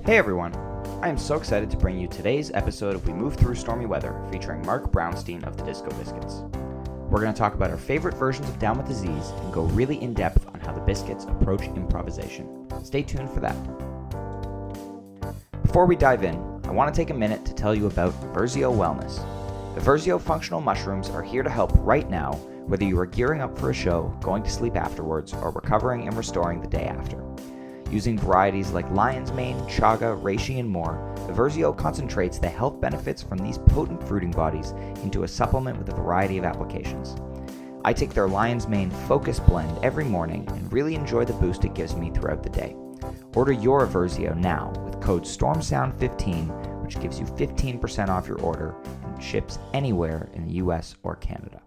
Hey everyone, I am so excited to bring you today's episode of We Move Through Stormy Weather featuring Marc Brownstein of the Disco Biscuits. We're going to talk about our favorite versions of Down with Disease and go really in depth on how the Biscuits approach improvisation. Stay tuned for that. Before we dive in, I want to take a minute to tell you about Versio Wellness. The Versio functional mushrooms are here to help right now, whether you are gearing up for a show, going to sleep afterwards, or recovering and restoring the day after. Using varieties like lion's mane, chaga, reishi, and more, the Versio concentrates the health benefits from these potent fruiting bodies into a supplement with a variety of applications. I take their lion's mane focus blend every morning and really enjoy the boost it gives me throughout the day. Order your Versio now with code STORMSOUND15, which gives you 15% off your order and ships anywhere in the US or Canada.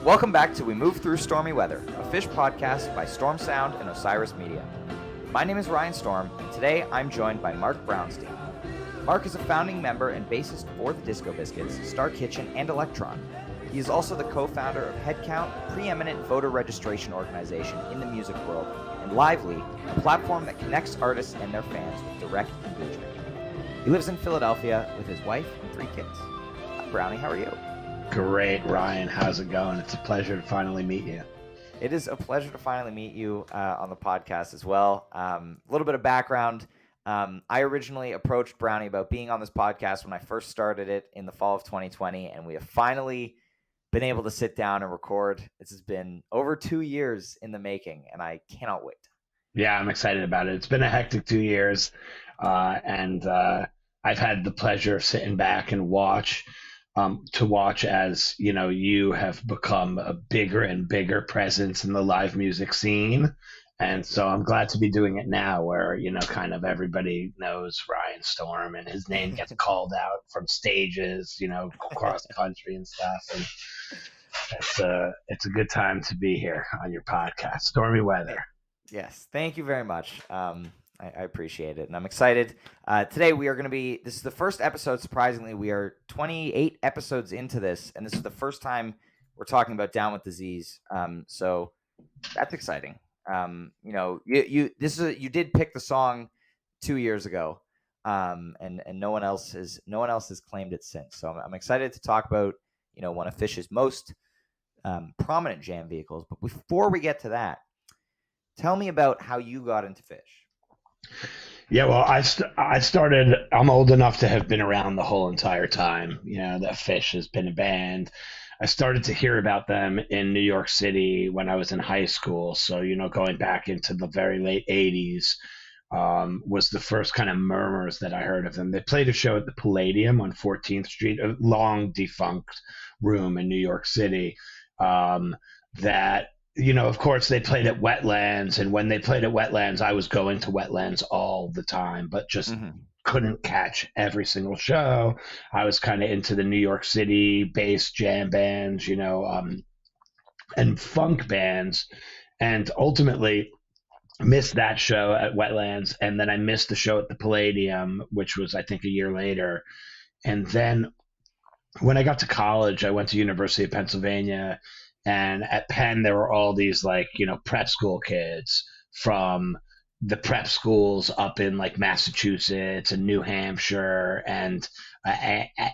Welcome back to We Move Through Stormy Weather, a Fish podcast by Storm Sound and Osiris Media. My name is Ryan Storm, and today I'm joined by Marc Brownstein. Marc is a founding member and bassist for the Disco Biscuits, Star Kitchen, and Electron. He is also the co-founder of HeadCount, a pre-eminent voter registration organization in the music world, and Lively, a platform that connects artists and their fans with direct engagement. He lives in Philadelphia with his wife and 3 kids. Hi, Brownie, how are you? Great, Ryan. How's it going? It's a pleasure to finally meet you. It is a pleasure to finally meet you on the podcast as well. A little bit of background. I originally approached Brownie about being on this podcast when I first started it in the fall of 2020, and we have finally been able to sit down and record. This has been over 2 years in the making, and I cannot wait. Yeah, I'm excited about it. It's been a hectic 2 years, and I've had the pleasure of sitting back and watch as, you know, you have become a bigger and bigger presence in the live music scene. And so I'm glad to be doing it now where, you know, kind of everybody knows Ryan Storm and his name gets called out from stages, you know, across the country and stuff. And it's a good time to be here on your podcast, Stormy Weather. Yes, thank you very much. I appreciate it, and I'm excited. Today we are going to be, this is the first episode, surprisingly. We are 28 episodes into this, and this is the first time we're talking about Down with Disease. So that's exciting. You know, you did pick the song 2 years ago, and no one else has claimed it since. So I'm excited to talk about, you know, one of Fish's most prominent jam vehicles. But before we get to that, tell me about how you got into Fish. Yeah, well, I started, I'm old enough to have been around the whole entire time, you know, that Fish has been a band. I started to hear about them in New York City when I was in high school. So, you know, going back into the very late 80s was the first kind of murmurs that I heard of them. They played a show at the Palladium on 14th Street, a long defunct room in New York City that, you know, of course, they played at Wetlands, and when they played at Wetlands, I was going to Wetlands all the time, but just couldn't catch every single show. I was kind of into the New York City bass jam bands, you know, and funk bands, and ultimately missed that show at Wetlands, and then I missed the show at the Palladium, which was, I think, a year later. And then when I got to college, I went to University of Pennsylvania. And at Penn, there were all these, like, you know, prep school kids from the prep schools up in, like, Massachusetts and New Hampshire and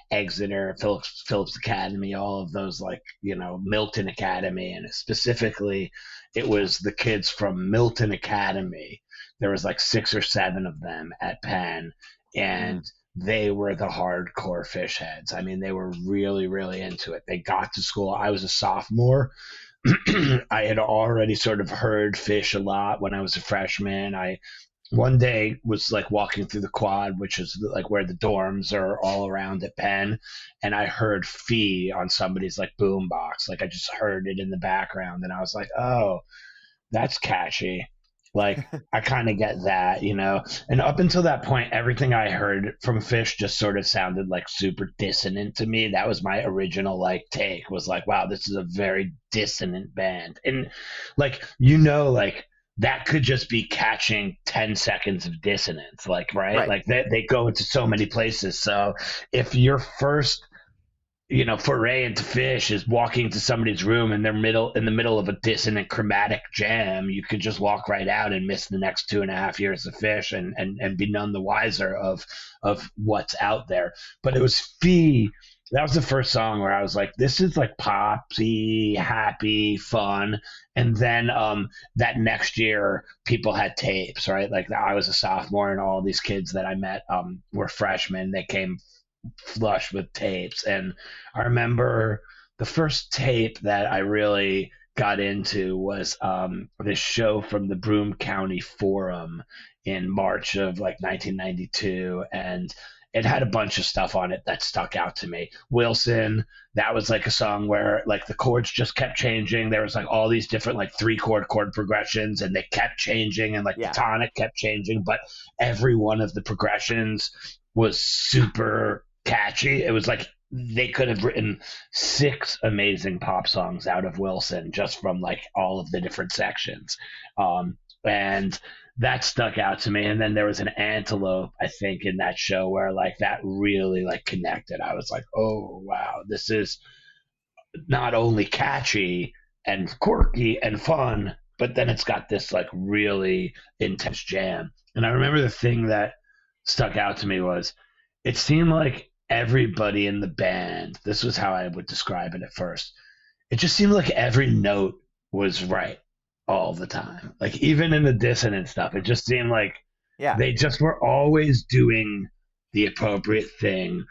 Exeter, Phillips Academy, all of those, like, you know, Milton Academy. And specifically, it was the kids from Milton Academy. There was, like, 6 or 7 of them at Penn. And they were the hardcore Fish heads. I mean, they were really, really into it. They got to school. I was a sophomore. I had already sort of heard Fish a lot when I was a freshman. I one day was like walking through the quad, which is like where the dorms are all around at Penn, and I heard Fee on somebody's like boombox. Like I just heard it in the background, and I was like, oh, that's catchy. Like, I kind of get that, you know? And up until that point, everything I heard from Fish just sort of sounded like super dissonant to me. That was my original, like, take, was like, wow, this is a very dissonant band. And, like, you know, like, that could just be catching 10 seconds of dissonance, like, right? Like, they go into so many places. So if your first foray into Fish is walking to somebody's room in in the middle of a dissonant chromatic jam. You could just walk right out and miss the next 2.5 years of Fish and be none the wiser of what's out there. But it was Fee. That was the first song where I was like, this is like poppy, happy, fun. And then that next year, people had tapes, right? Like I was a sophomore, and all these kids that I met were freshmen. They came flush with tapes. And I remember the first tape that I really got into was this show from the Broome County Forum in March of like 1992. And it had a bunch of stuff on it that stuck out to me. Wilson, that was like a song where like the chords just kept changing. There was like all these different like 3 chord progressions, and they kept changing, and like the tonic kept changing, but every one of the progressions was super catchy. It was like they could have written 6 amazing pop songs out of Wilson just from like all of the different sections. And that stuck out to me. And then there was an Antelope, I think, in that show where like that really like connected. I was like, oh wow, this is not only catchy and quirky and fun, but then it's got this like really intense jam. And I remember the thing that stuck out to me was it seemed like everybody in the band, this was how I would describe it at first. It just seemed like every note was right all the time. Like even in the dissonant stuff, it just seemed like they just were always doing the appropriate thing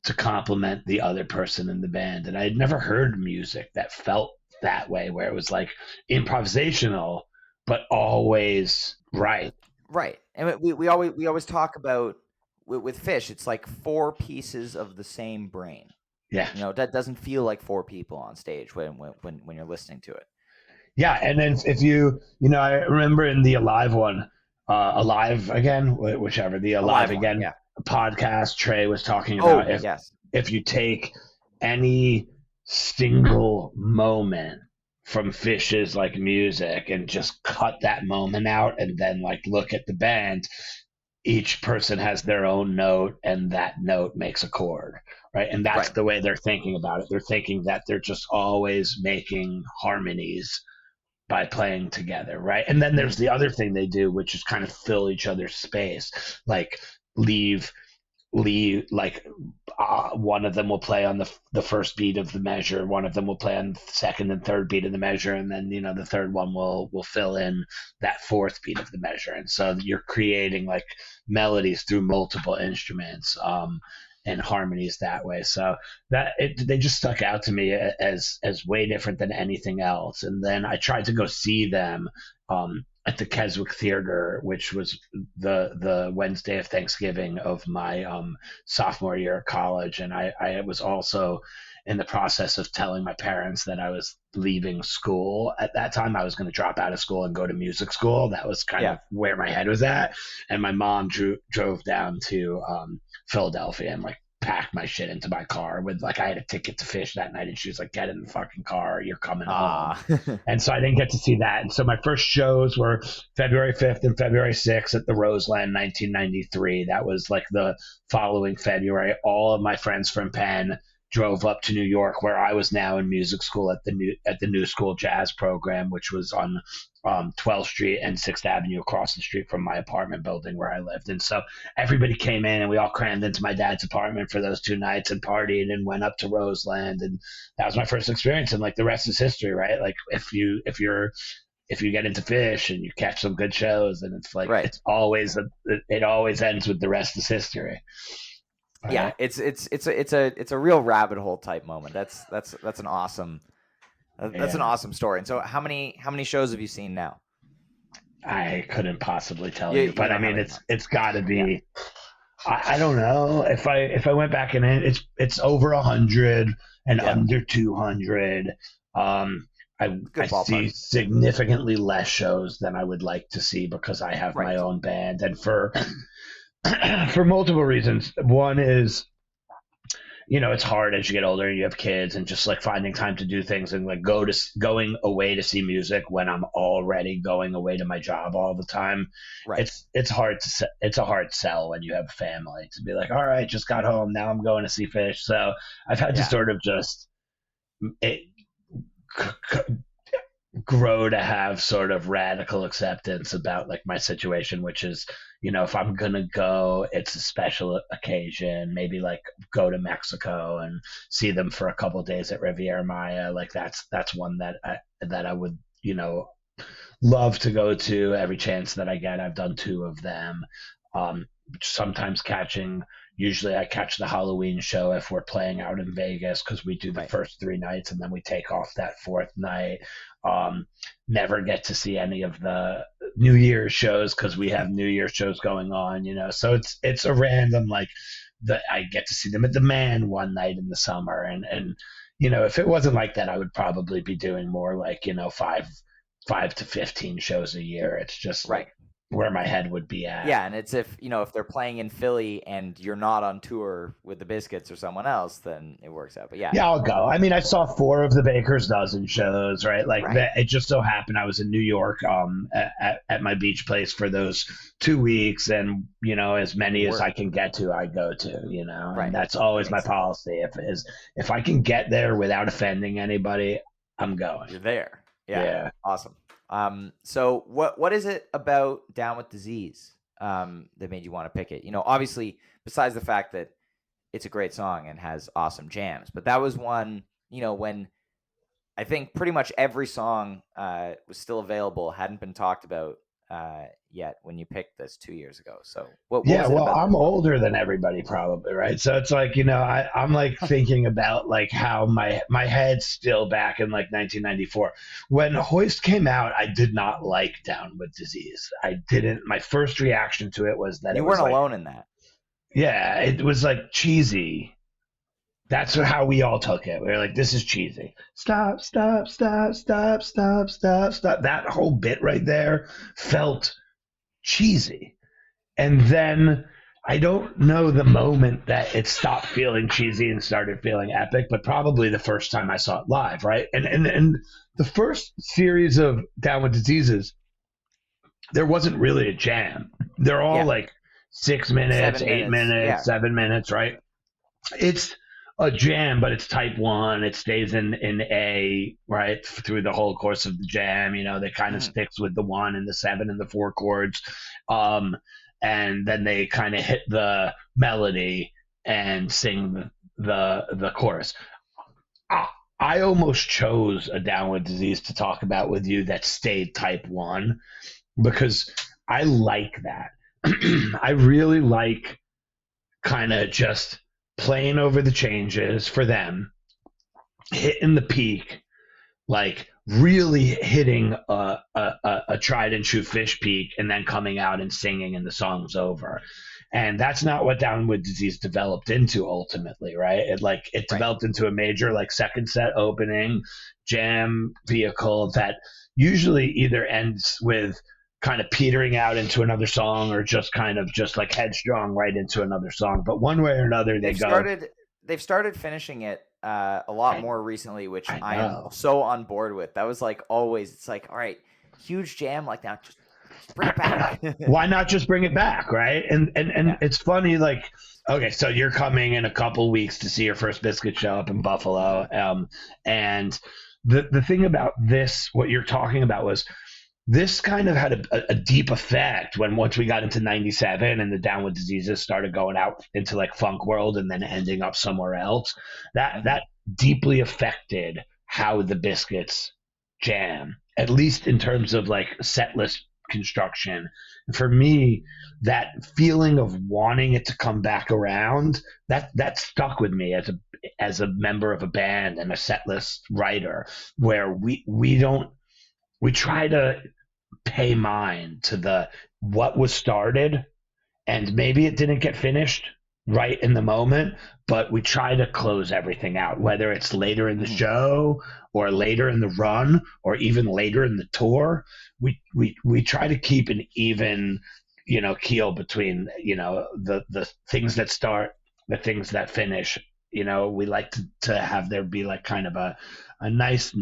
to complement the other person in the band. And I had never heard music that felt that way, where it was like improvisational, but always right. Right. And we always talk about with Fish, it's like 4 pieces of the same brain. Yeah. That doesn't feel like 4 people on stage when you're listening to it. Yeah, and then if I remember in the Alive one, Alive Again, whichever, the Alive Again podcast, Trey was talking about if you take any single moment from Fish's like music and just cut that moment out and then like look at the band, each person has their own note and that note makes a chord, right? And that's the way they're thinking about it. They're thinking that they're just always making harmonies by playing together, right? And then there's the other thing they do, which is kind of fill each other's space, like leave like one of them will play on the first beat of the measure, one of them will play on the second and third beat of the measure, and then the third one will fill in that fourth beat of the measure. And so you're creating like melodies through multiple instruments and harmonies that way. So they just stuck out to me as way different than anything else. And then I tried to go see them at the Keswick Theater, which was the Wednesday of Thanksgiving of my sophomore year of college. And I was also in the process of telling my parents that I was leaving school at that time. I was going to drop out of school and go to music school. That was kind of where my head was at. And my mom drove down to Philadelphia and like packed my shit into my car with like I had a ticket to Fish that night, and she was like, get in the fucking car, you're coming home. And so I didn't get to see that. And so my first shows were February 5th and February 6th at the Roseland, 1993. That was like the following February. All of my friends from Penn drove up to New York, where I was now in music school at the New School Jazz program, which was on 12th Street and 6th Avenue across the street from my apartment building where I lived. And so everybody came in, and we all crammed into my dad's apartment for those 2 nights and partied and went up to Roseland. And that was my first experience. And like the rest is history, right? Like if you get into Fish and you catch some good shows, and it's like it always ends with the rest is history. Yeah, it's a real rabbit hole type moment. That's an awesome an awesome story. And so how many shows have you seen now? I couldn't possibly tell you, but I mean it's got to be. I don't know if I went back and it's over 100 and under 200. I see significantly less shows than I would like to see because I have my own band, and for multiple reasons. One is it's hard as you get older and you have kids, and just like finding time to do things, and like going away to see music when I'm already going away to my job all the time. Right. It's a hard sell when you have a family to be like, all right, just got home, now I'm going to see Fish. So I've had to Yeah. sort of just it, grow to have sort of radical acceptance about like my situation, which is, if I'm gonna go, it's a special occasion. Maybe like go to Mexico and see them for a couple of days at Riviera Maya. Like that's one that I would, love to go to every chance that I get. I've done two of them. Sometimes usually I catch the Halloween show if we're playing out in Vegas, because we do the Right. first 3 nights and then we take off that fourth night. Never get to see any of the New Year's shows because we have New Year's shows going on, So it's a random, like, that I get to see them at the Man one night in the summer, and if it wasn't like that, I would probably be doing more like, 5 to 15 shows a year. It's just Right. like where my head would be at. Yeah, and it's if they're playing in Philly and you're not on tour with the Biscuits or someone else, then it works out. But yeah. Yeah, I'll go. I mean, I saw 4 of the Baker's Dozen shows, right? Like Right. that. It just so happened I was in New York, at my beach place for those 2 weeks, and as many as I can get to, I go to, Right. and that's always my Makes sense. policy. If I can get there without offending anybody, I'm going. You're there. Yeah. Yeah. Awesome. So what is it about Down with Disease that made you want to pick it? Obviously, besides the fact that it's a great song and has awesome jams, but that was one, when I think pretty much every song was still available, hadn't been talked about yet when you picked this 2 years ago. So what was it about I'm older than everybody probably, right? So it's like, I'm like thinking about like how my head's still back in like 1994. When Hoist came out, I did not like Down with Disease. I didn't. My first reaction to it was that You it was weren't like, alone in that. yeah, it was like cheesy. That's how we all took it. We were like, this is cheesy. Stop, stop, stop, stop, stop, stop, stop. That whole bit right there felt cheesy. And then I don't know the moment that it stopped feeling cheesy and started feeling epic, but probably the first time I saw it live, right? And the first series of Down with Diseases, there wasn't really a jam. They're all like 6 minutes, 7 8 minutes, minutes, yeah. 7 minutes, right? It's a jam, but it's type 1. It stays in A, right, through the whole course of the jam. That kind of sticks with the 1 and the 7 and the 4 chords. And then they kind of hit the melody and sing the chorus. I almost chose a Down with Disease to talk about with you that stayed type 1 because I like that. I really like kind of just playing over the changes for them, hitting the peak, like really hitting a tried and true Fish peak, and then coming out and singing and the song's over. And that's not what Down with Disease developed into ultimately, right? It developed into a major like second set opening jam vehicle that usually either ends with kind of petering out into another song or just kind of just like headstrong right into another song. But one way or another, they've started finishing it a lot more recently, which I am so on board with. That was like always, it's like, all right, huge jam like that, just bring it back. Why not just bring it back, right? And it's funny, like, okay, so you're coming in a couple weeks to see your first Biscuit show up in Buffalo, and the thing about this, what you're talking about, was this kind of had a deep effect once we got into 97 and the Down with Diseases started going out into like funk world and then ending up somewhere else. That deeply affected how the Biscuits jam, at least in terms of like set list construction. And for me, that feeling of wanting it to come back around, that stuck with me as a member of a band and a set list writer, where we try to pay mind to what was started, and maybe it didn't get finished right in the moment, but we try to close everything out, whether it's later in the show or later in the run or even later in the tour. We try to keep an even keel between the things that start, the things that finish, we like to have there be like kind of a nice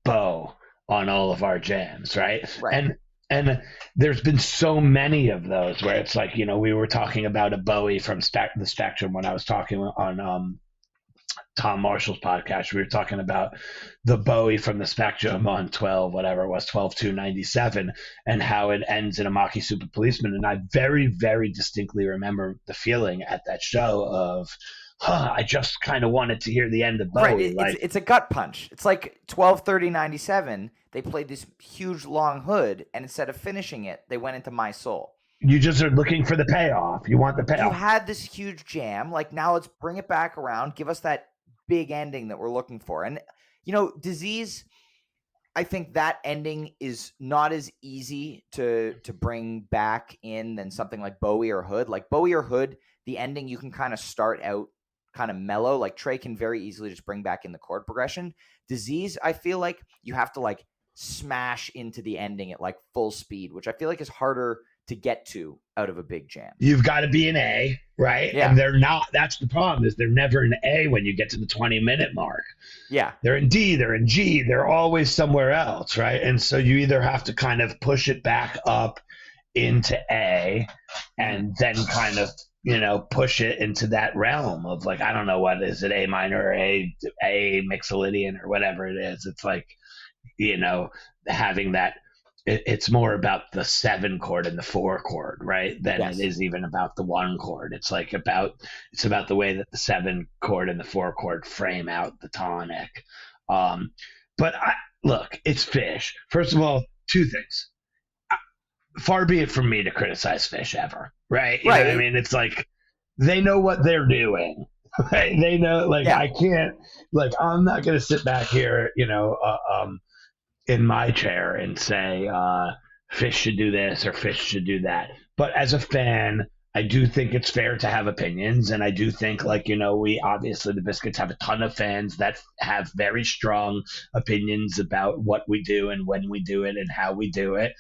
bow on all of our jams, right? Right. And there's been so many of those where it's like, we were talking about a Bowie from the Spectrum when I was talking on Tom Marshall's podcast. We were talking about the Bowie from the Spectrum on 12, whatever it was, 12/2/97, and how it ends in a Maki Super Policeman. And I very, very distinctly remember the feeling at that show of, I just kind of wanted to hear the end of Bowie. Right. It's a gut punch. It's like 12/30/97. They played this huge long hood, and instead of finishing it, they went into My Soul. You just are looking for the payoff. You want the payoff. You had this huge jam. Like, now let's bring it back around. Give us that big ending that we're looking for. And, Disease, I think that ending is not as easy to bring back in than something like Bowie or Hood. Like Bowie or Hood, the ending, you can kind of start out kind of mellow. Like Trey can very easily just bring back in the chord progression. Disease, I feel like you have to like smash into the ending at like full speed, which I feel like is harder to get to out of a big jam. You've got to be an A, right? Yeah. And they're not. That's the problem, is they're never an A when you get to the 20-minute mark. Yeah. They're in D, they're in G, they're always somewhere else, right? And so you either have to kind of push it back up into A and then kind of, push it into that realm of like, I don't know, what is it, A minor or A Mixolydian or whatever it is. It's like, having that. It's more about the 7 chord and the 4 chord, right? Than Yes. It is even about the 1 chord. It's about the way that the 7 chord and the 4 chord frame out the tonic. But look, it's Fish. First of all, 2 things. Far be it from me to criticize Fish ever, right? You know what I mean? It's like they know what they're doing. Right? They know, like, I can't, like, I'm not going to sit back here, in my chair and say Fish should do this or Fish should do that. But as a fan, I do think it's fair to have opinions, and I do think, like, we obviously, the Biscuits have a ton of fans that have very strong opinions about what we do and when we do it and how we do it.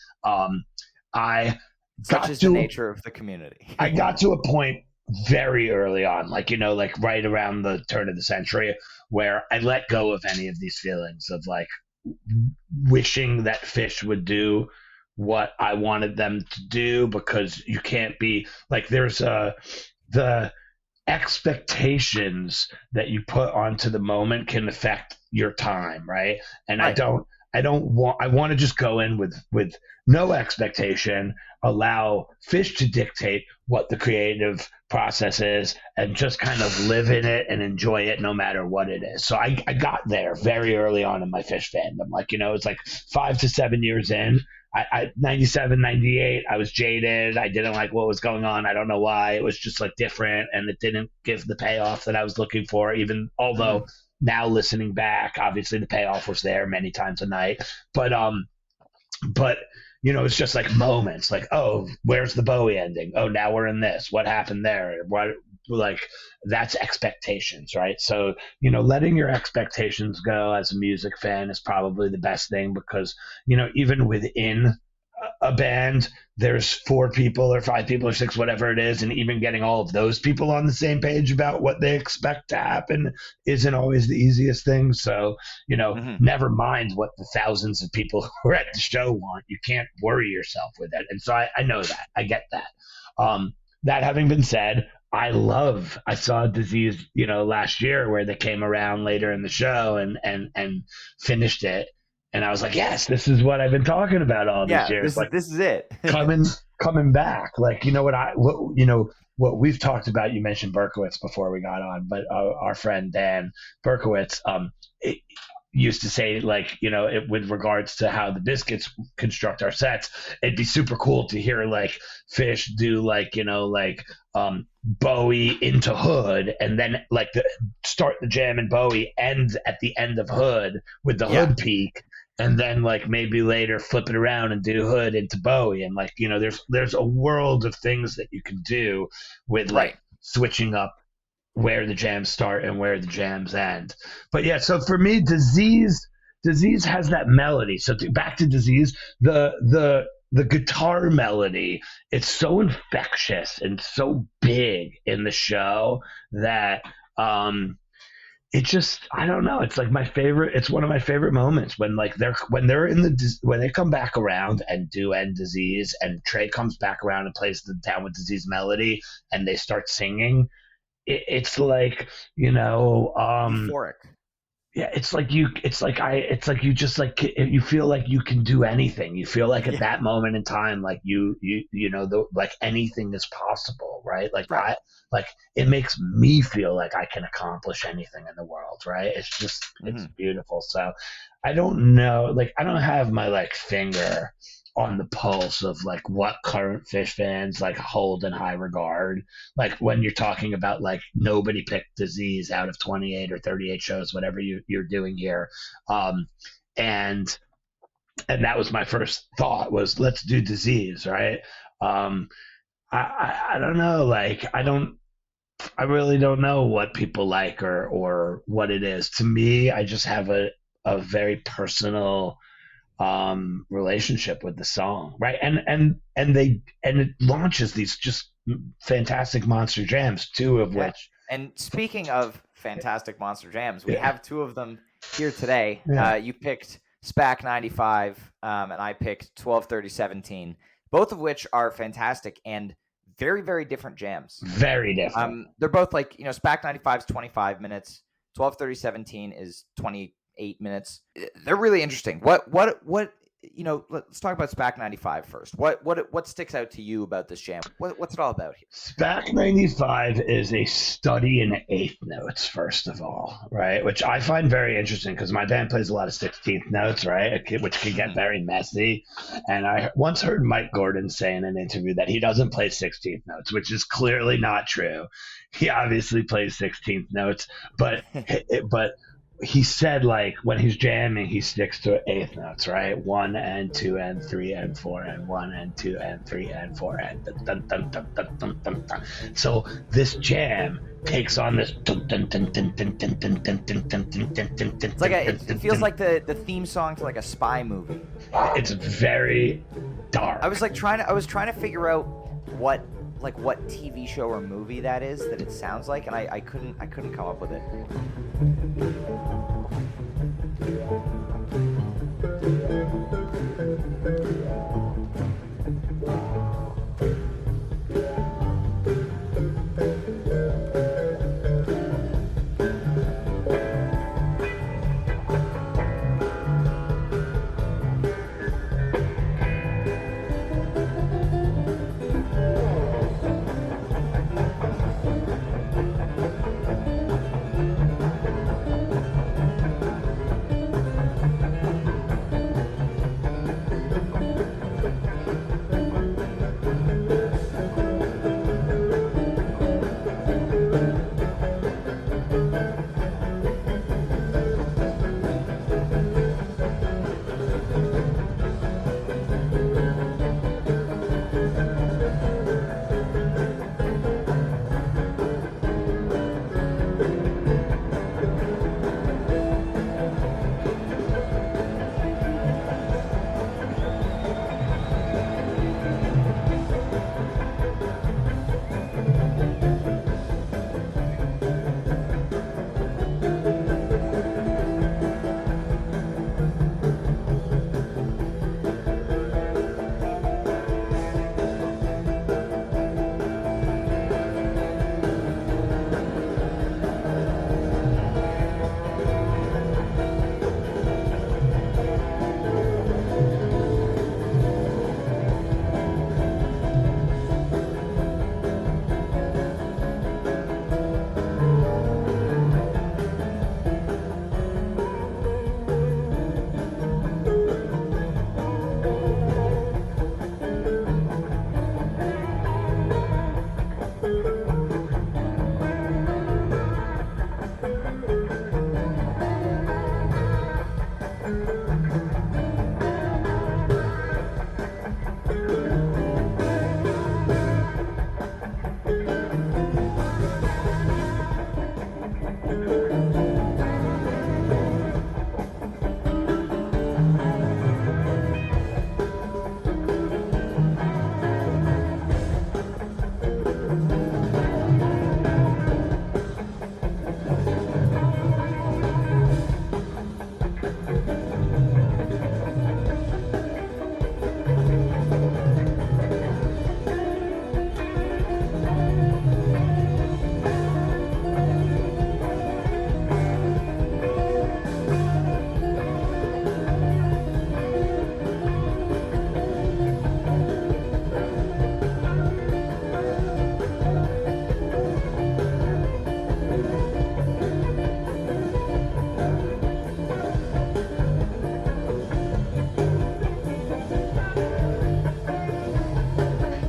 Such is the nature of the community. I got to a point very early on, like, like right around the turn of the century, where I let go of any of these feelings of like wishing that Fish would do what I wanted them to do, because you can't be like, there's the expectations that you put onto the moment can affect your time, right? And right. I want to just go in with no expectation, allow Fish to dictate what the creative process is, and just kind of live in it and enjoy it no matter what it is. So I got there very early on in my Fish fandom. Like, it's like 5 to 7 years in. I 97, 98, I was jaded. I didn't like what was going on. I don't know why. It was just like different, and it didn't give the payoff that I was looking for, even although now listening back, obviously the payoff was there many times a night. But it's just like moments, like, oh, where's the Bowie ending? Oh, now we're in this. What happened there? What, like, that's expectations, right? So, letting your expectations go as a music fan is probably the best thing, because, even within a band, there's 4 people or 5 people or 6, whatever it is, and even getting all of those people on the same page about what they expect to happen isn't always the easiest thing. So, never mind what the thousands of people who are at the show want. You can't worry yourself with it. And so I know that. I get that. That having been said, I saw Disease, last year, where they came around later in the show and finished it. And I was like, yes, this is what I've been talking about all these years. This is it. coming back. Like, what we've talked about, you mentioned Berkowitz before we got on, but our friend Dan Berkowitz used to say, like, with regards to how the Biscuits construct our sets, it'd be super cool to hear like Fish do like, Bowie into Hood, and then like start the jam in Bowie, ends at the end of Hood with the Hood peak, and then like maybe later flip it around and do Hood into Bowie. And like, there's a world of things that you can do with like switching up where the jams start and where the jams end. But yeah, so for me, Disease has that melody. So back to Disease, the guitar melody, it's so infectious and so big in the show that it just, I don't know. It's like my favorite. It's one of my favorite moments when like they're when they come back around and do End Disease, and Trey comes back around and plays the Down with Disease melody, and they start singing. It's like, Euphoric. yeah, it's like you just like you feel like you can do anything. You feel like at that moment in time, like like anything is possible, right? Like Right. like it makes me feel like I can accomplish anything in the world, right? It's just it's beautiful. So I don't know, like I don't have my like finger on the pulse of like what current Fish fans like hold in high regard. Like when you're talking about like nobody picked Disease out of 28 or 38 shows, whatever you're doing here. And that was my first thought was let's do Disease, right? I don't know, like I really don't know what people like or what it is. To me, I just have a very personal relationship with the song, right? And it launches these just fantastic monster jams, two of which. And speaking of fantastic monster jams, we have two of them here today. Yeah. You picked SPAC 95, and I picked 12:30:17, both of which are fantastic and very, very different jams. Very different. They're both like, SPAC 95 is 25 minutes, 12:30:17 is 28 minutes. They're really interesting. What let's talk about SPAC 95 first. What sticks out to you about this jam? What's it all about here? SPAC 95 is a study in eighth notes, first of all, right? Which I find very interesting because my band plays a lot of 16th notes, right? Which can get very messy. And I once heard Mike Gordon say in an interview that he doesn't play 16th notes, which is clearly not true. He obviously plays 16th notes, but he said like when he's jamming, he sticks to eighth notes, right? 1 and 2 and 3 and 4 and 1 and 2 and 3 and 4 and dun, dun, dun, dun, dun, dun, dun. So this jam takes on this. It's like it feels like the theme song to like a spy movie. It's very dark. I was trying to figure out what TV show or movie that is that it sounds like, and I couldn't come up with it.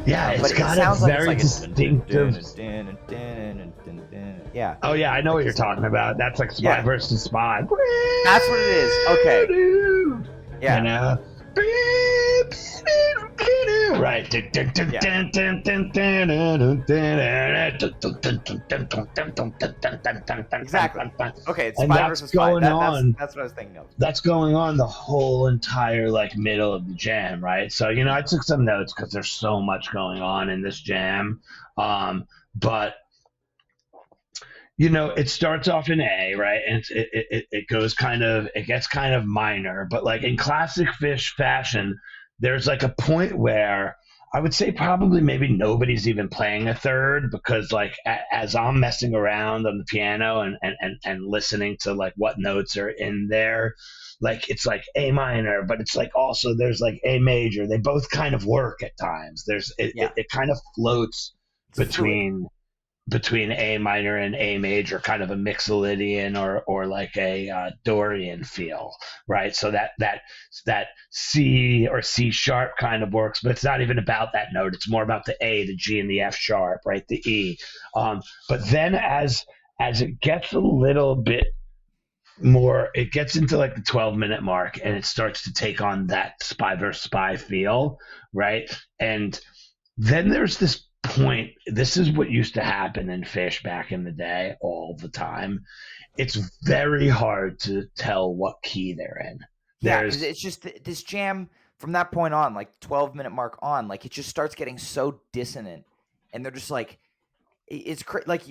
Yeah, it's But it got a sounds like it's very like distinctive. Yeah. Oh yeah, I know what you're talking about. That's like Spy Yeah. versus Spy. That's what it is. Okay. Yeah. You know? Right. Exactly. Okay, it's And Spy that's versus Spy. going on. That's what I was thinking of. That's going on the whole entire like middle of the jam, right? So I took some notes because there's so much going on in this jam. But it starts off in A, right? And it goes it gets kind of minor, but like in classic Fish fashion, there's like a point where I would say probably maybe nobody's even playing a third, because like as I'm messing around on the piano and listening to like what notes are in there, like it's like A minor, but it's like also there's like A major. They both kind of work at times. It kind of floats between A minor and A major, kind of a Mixolydian or like a Dorian feel, right? So that C or C sharp kind of works, but it's not even about that note. It's more about the A, the G, and the F sharp, right? The E. But then as it gets a little bit more, it gets into like the 12-minute mark, and it starts to take on that Spy versus Spy feel, right? And then there's this point. This is what used to happen in Fish back in the day all the time. It's very hard to tell what key they're in. Yeah, because it's just this jam from that point on, like 12-minute mark on, like it just starts getting so dissonant, and they're just like, it's like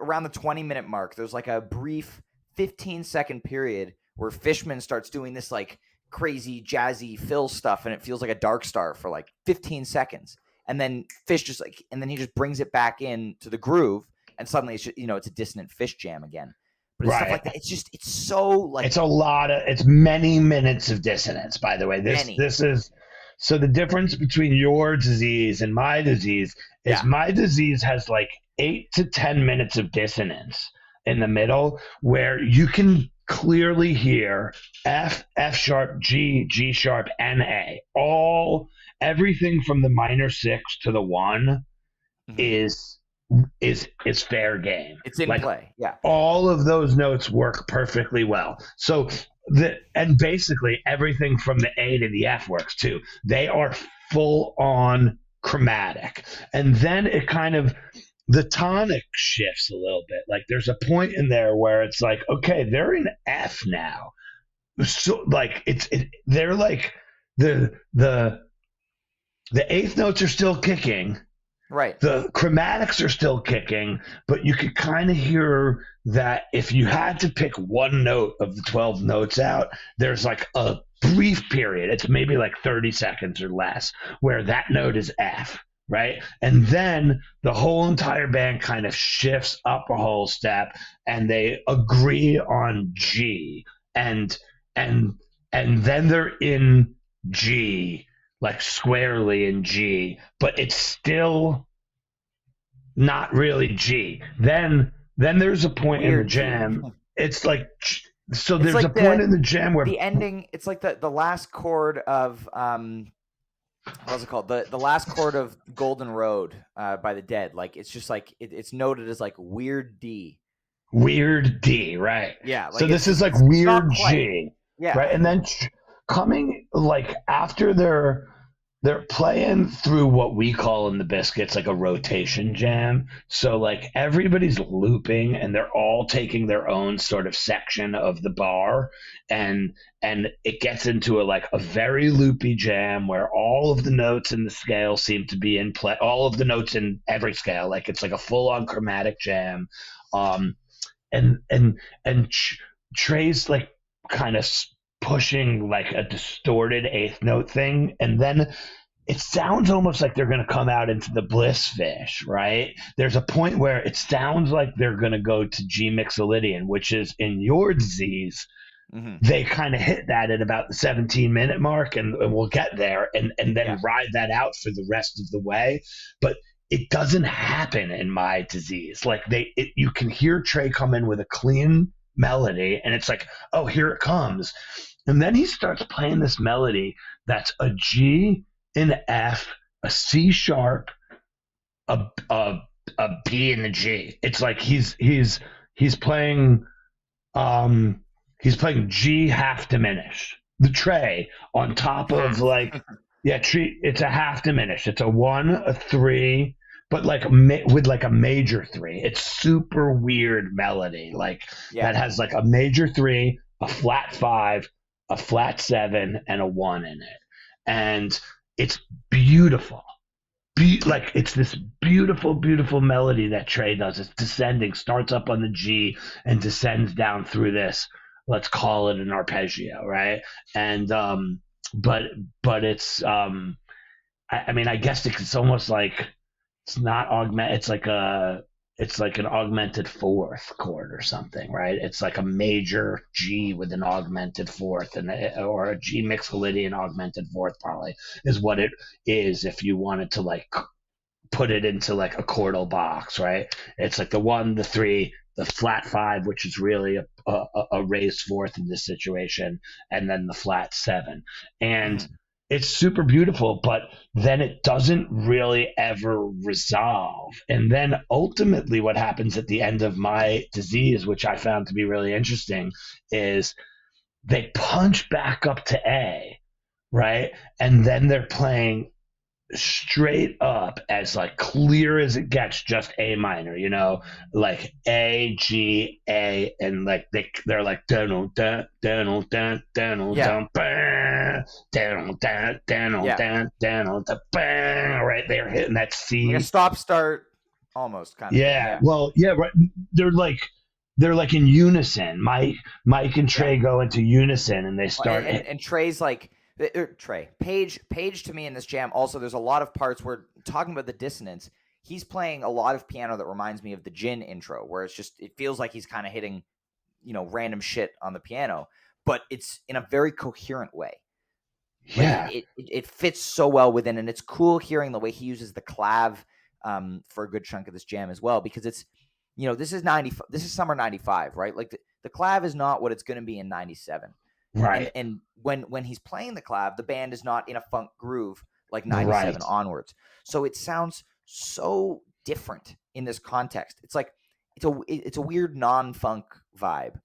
around the 20-minute mark, there's like a brief 15-second period where Fishman starts doing this like crazy jazzy fill stuff, and it feels like a Dark Star for like 15 seconds. And then Fish and then he just brings it back into the groove, and suddenly it's just, it's a dissonant Fish jam again. But it's stuff like that. It's so like it's many minutes of dissonance. By the way, this is so the difference between your disease and my disease is my disease has like 8 to 10 minutes of dissonance in the middle, where you can clearly hear F, F sharp, G, G sharp, and A. Everything from the minor 6 to the 1 is fair game. It's in play. Yeah. All of those notes work perfectly well. So and basically everything from the A to the F works too. They are full on chromatic. And then it kind of, the tonic shifts a little bit. Like there's a point in there where it's like, okay, they're in F now. So like they're like the eighth notes are still kicking. Right. The chromatics are still kicking, but you could kind of hear that if you had to pick one note of the 12 notes out, there's like a brief period. It's maybe like 30 seconds or less where that note is F, right? And then the whole entire band kind of shifts up a whole step, and they agree on G, and then they're in G, like squarely in G, but it's still not really G. Then there's a point in the jam. It's like, so there's like a point in the jam where the ending, it's like the last chord of what's it called? The last chord of Golden Road by the Dead. Like it's just like it's noted as like weird D. Weird D, right? Yeah. Like so this is like weird G. Yeah. Right. And then coming like after they're playing through what we call in the Biscuits like a rotation jam. So like everybody's looping and they're all taking their own sort of section of the bar, and it gets into a very loopy jam where all of the notes in the scale seem to be in play, all of the notes in every scale, like it's like a full-on chromatic jam. And Trey's like kind of pushing like a distorted eighth note thing, and then it sounds almost like they're going to come out into the bliss fish, right? There's a point where it sounds like they're going to go to G Mixolydian, which is in your disease. Mm-hmm. They kind of hit that at about the 17-minute mark, and we'll get there and then ride that out for the rest of the way. But it doesn't happen in my disease. Like you can hear Trey come in with a clean melody, and it's like, oh, here it comes. And then he starts playing this melody that's a G, an F, a C sharp, a B and a G. It's like he's playing um he's playing G half diminished. The tray on top of like yeah, it's a half diminished. It's a 1, a 3, but like with like a major 3. It's super weird melody like Yeah. that has like a major 3, a flat 5, a flat 7 and a 1 in it. And it's beautiful. Like it's this beautiful, beautiful melody that Trey does. It's descending, starts up on the G and descends down through this. Let's call it an arpeggio, right? And but it's I mean, I guess it's almost like it's not augment. It's like an augmented fourth chord or something, right? It's like a major G with an augmented fourth, or a G mixolydian augmented fourth probably is what it is if you wanted to like put it into like a chordal box, right? It's like the 1, the 3, the flat 5, which is really a raised fourth in this situation, and then the flat 7. And Mhm. it's super beautiful, but then it doesn't really ever resolve. And then ultimately, what happens at the end of my disease, which I found to be really interesting, is they punch back up to A, right? And then they're playing straight up as like clear as it gets, just A minor, like A, G, A, and like they're like dun dun dun dun dun Yeah. dun dun dun dun Yeah. dun dun dun, right? They're hitting that Like a C. stop start almost kind of thing. Yeah, Yeah. well, yeah, right. They're like they're like in unison. Mike and Yeah. Trey go into unison and they Well, start. and Trey's like Trey Page to me in this jam. Also, there's a lot of parts where talking about the dissonance. He's playing a lot of piano that reminds me of the Jin intro, where it feels like he's kind of hitting, random shit on the piano, but it's in a very coherent way. Like Yeah, it fits so well within, and it's cool hearing the way he uses the clav for a good chunk of this jam as well, because it's, this is summer 95, right? Like the clav is not what it's going to be in 97. right, And when he's playing the clav, the band is not in a funk groove like 97 right. onwards. So it sounds so different in this context. It's like it's a weird non-funk vibe,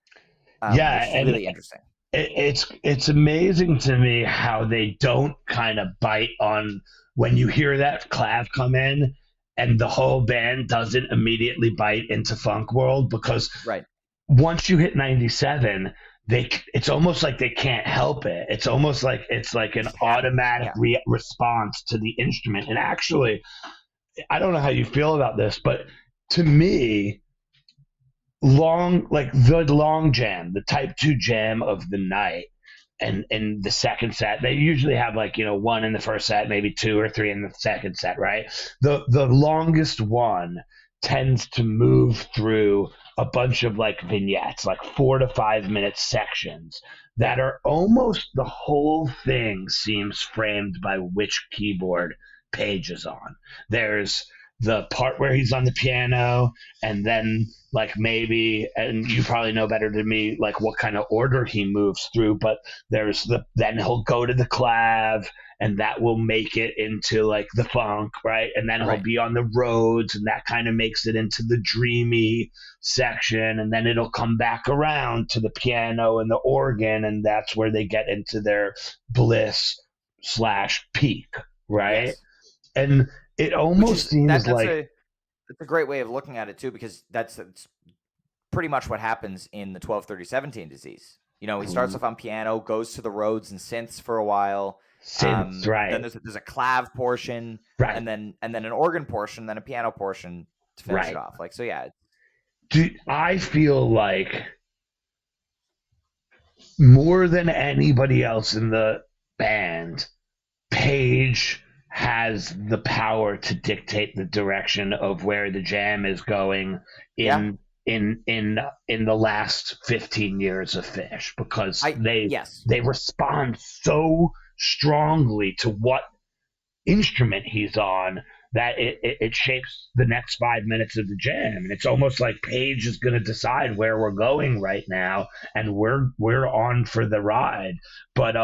Yeah, which is and really interesting. it's amazing to me how they don't kind of bite on when you hear that clav come in and the whole band doesn't immediately bite into funk world, because Right. once you hit 97, it's almost like they can't help it. It's almost like it's like It an just happens. automatic Yeah. response to the instrument. And actually, I don't know how you feel about this, but to me, the long jam, the type 2 jam of the night, and in the second set they usually have like 1 in the first set, maybe 2 or 3 in the second set, right? The longest one tends to move through a bunch of like vignettes, like 4 to 5 minute sections Yeah. that are almost the whole thing seems framed by which keyboard Page is on. There's the part where he's on the piano, and then like maybe, and you probably know better than me, like what kind of order he moves through, but then he'll go to the clav, and that will make it into like the funk, right? And then he'll Right. be on the roads, and that kind of makes it into the dreamy section, and then it'll come back around to the piano and the organ, and that's where they get into their bliss slash peak, right? Yes. And it Which almost is seems that's like, a great way of looking at it too, because that's pretty much what happens in the 12-30-17 disease. He starts off on piano, goes to the Rhodes and synths for a while. synths, Then right? there's a clav portion, Right, and then an organ portion, then a piano portion to finish it right. off. Like, so yeah. I feel like more than anybody else in the band, Page has the power to dictate the direction of where the jam is going Yeah. in the last 15 years of Fish, because Yes. they respond so strongly to what instrument he's on that it shapes the next 5 minutes of the jam. And it's almost like Page is going to decide where we're going right now, and we're on for the ride. But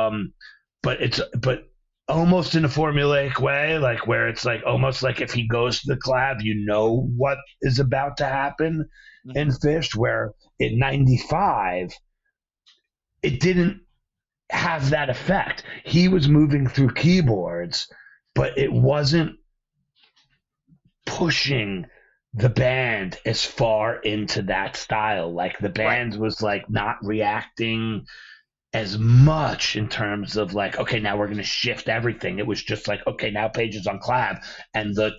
almost in a formulaic way, like where it's like almost like if he goes to the clav, you know what is about to happen in Hmm. Fish, where in 95, it didn't have that effect. He was moving through keyboards, but it wasn't pushing the band as far into that style. Like the Right. band was like not reacting as much in terms of like, okay, now we're going to shift everything. It was just like, okay, now Page is on clav, and the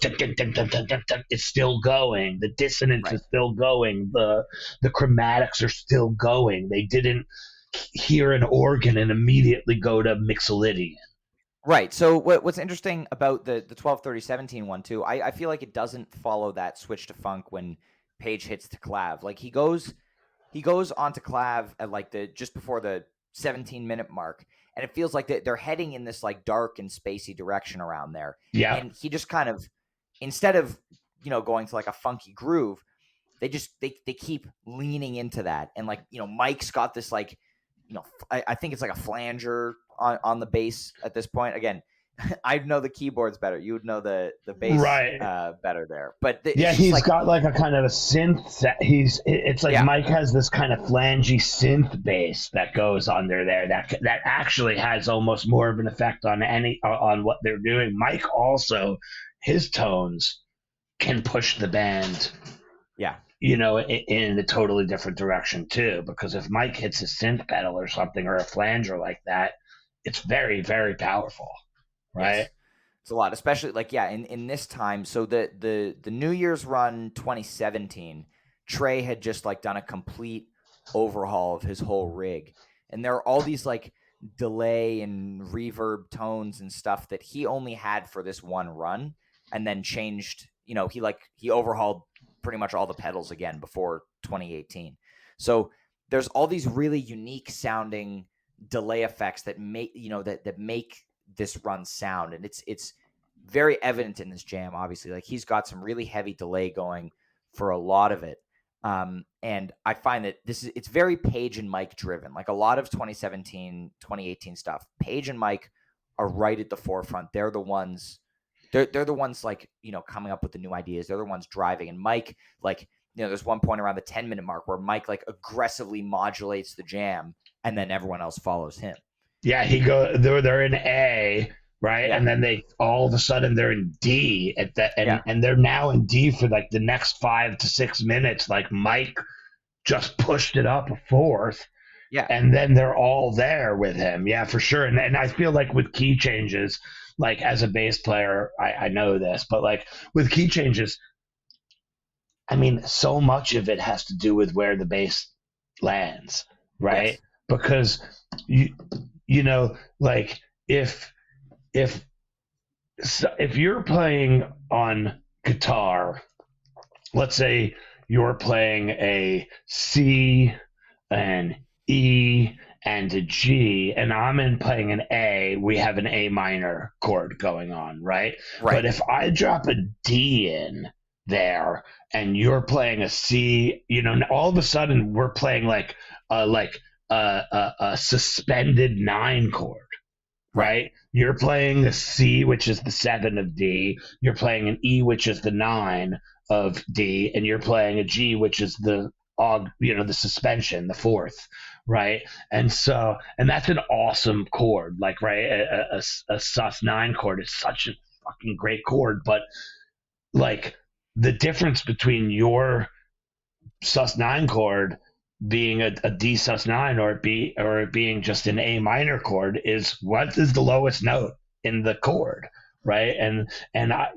it's still going. The dissonance Right. is still going. The chromatics are still going. They didn't hear an organ and immediately go to Mixolydian. Right. So what's interesting about the 12:30:17 one too, I feel like it doesn't follow that switch to funk when Page hits to clav. Like he goes onto clav at like the just before the 17-minute mark, and it feels like they're heading in this like dark and spacey direction around there. Yeah, And he just kind of, instead of going to like a funky groove, they keep leaning into that. And like Mike's got this like I think it's like a flanger on the bass at this point. Again, I know the keyboards better. You would know the bass right. better there. But Yeah, it's just he's like, got like a kind of a synth. It's like yeah, Mike has this kind of flangy synth bass that goes under there that actually has almost more of an effect on on what they're doing. Mike also, his tones can push the band, yeah, in a totally different direction too. Because if Mike hits a synth pedal or something or a flanger like that, it's very, very powerful, right? yes. It's a lot, especially like, yeah, in this time. So the New Year's run 2017, Trey had just like done a complete overhaul of his whole rig. And there are all these like delay and reverb tones and stuff that he only had for this one run, and then changed, he overhauled pretty much all the pedals again before 2018. So there's all these really unique sounding delay effects that make, that make this run sound. And it's very evident in this jam. Obviously, like he's got some really heavy delay going for a lot of it. And I find that it's very Page and Mike driven. Like a lot of 2017 2018 stuff, Page and Mike are right at the forefront. They're the ones like coming up with the new ideas. They're the ones driving. And Mike, like, there's one point around the 10-minute mark where Mike like aggressively modulates the jam, and then everyone else follows him. Yeah, they're in A, right? Yeah, And then they all of a sudden they're in D at that, yeah, and they're now in D for like the next 5 to 6 minutes. Like Mike just pushed it up a fourth, yeah. and then they're all there with him. Yeah, for sure. And I feel like with key changes, like as a bass player, I know this, but like with key changes, I mean, so much of it has to do with where the bass lands, right? Yes. Because you like if if you're playing on guitar, let's say you're playing a C, an E, and a G, and I'm in playing an A, we have an A minor chord going on, right? Right. But if I drop a D in there and you're playing a C, all of a sudden we're playing like a suspended nine chord, Right. right? You're playing a C, which is the seven of D. You're playing an E, which is the nine of D, and you're playing a G, which is the suspension, the fourth, right? And that's an awesome chord, like right, a sus nine chord is such a fucking great chord, but like the difference between your sus nine chord being a D sus nine or it being just an A minor chord is what is the lowest note in the chord, right? And I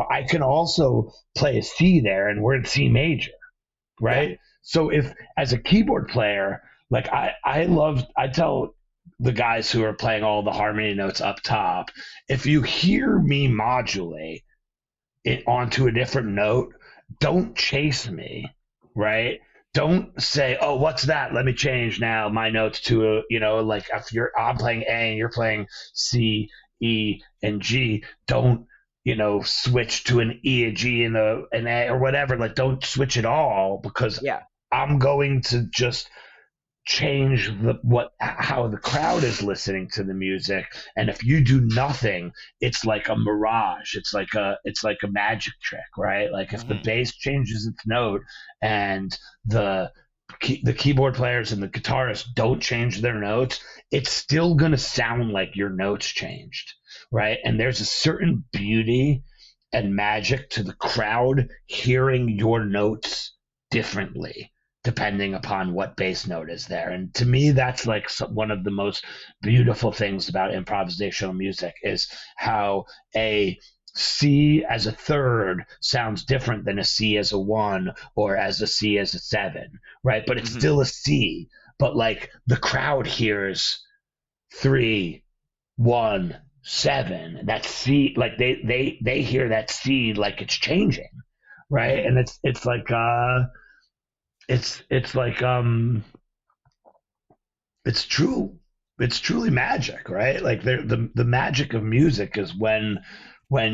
I can also play a C there and we're in C major, Yeah. right? So if as a keyboard player, like I tell the guys who are playing all the harmony notes up top, if you hear me modulate it onto a different note, don't chase me, right? Don't say, "Oh, what's that? Let me change now my notes to like if I'm playing A and you're playing C, E, and G. Don't switch to an E, a G, and an A or whatever. Like, don't switch at all because Yeah. I'm going to just change how the crowd is listening to the music. And if you do nothing, it's like a mirage. It's like a magic trick, right? Like if the Hmm. bass changes its note and the the keyboard players and the guitarists don't change their notes, it's still going to sound like your notes changed, right? And there's a certain beauty and magic to the crowd hearing your notes differently depending upon what bass note is there. And to me, that's like one of the most beautiful things about improvisational music is how a C as a third sounds different than a C as a one or as a C as a seven, right? But it's Hmm. still a C. But like the crowd hears 3, 1, 7. That C, like they hear that C like it's changing, right? Hmm. And it's like it's true. It's truly magic, right? Like the magic of music is when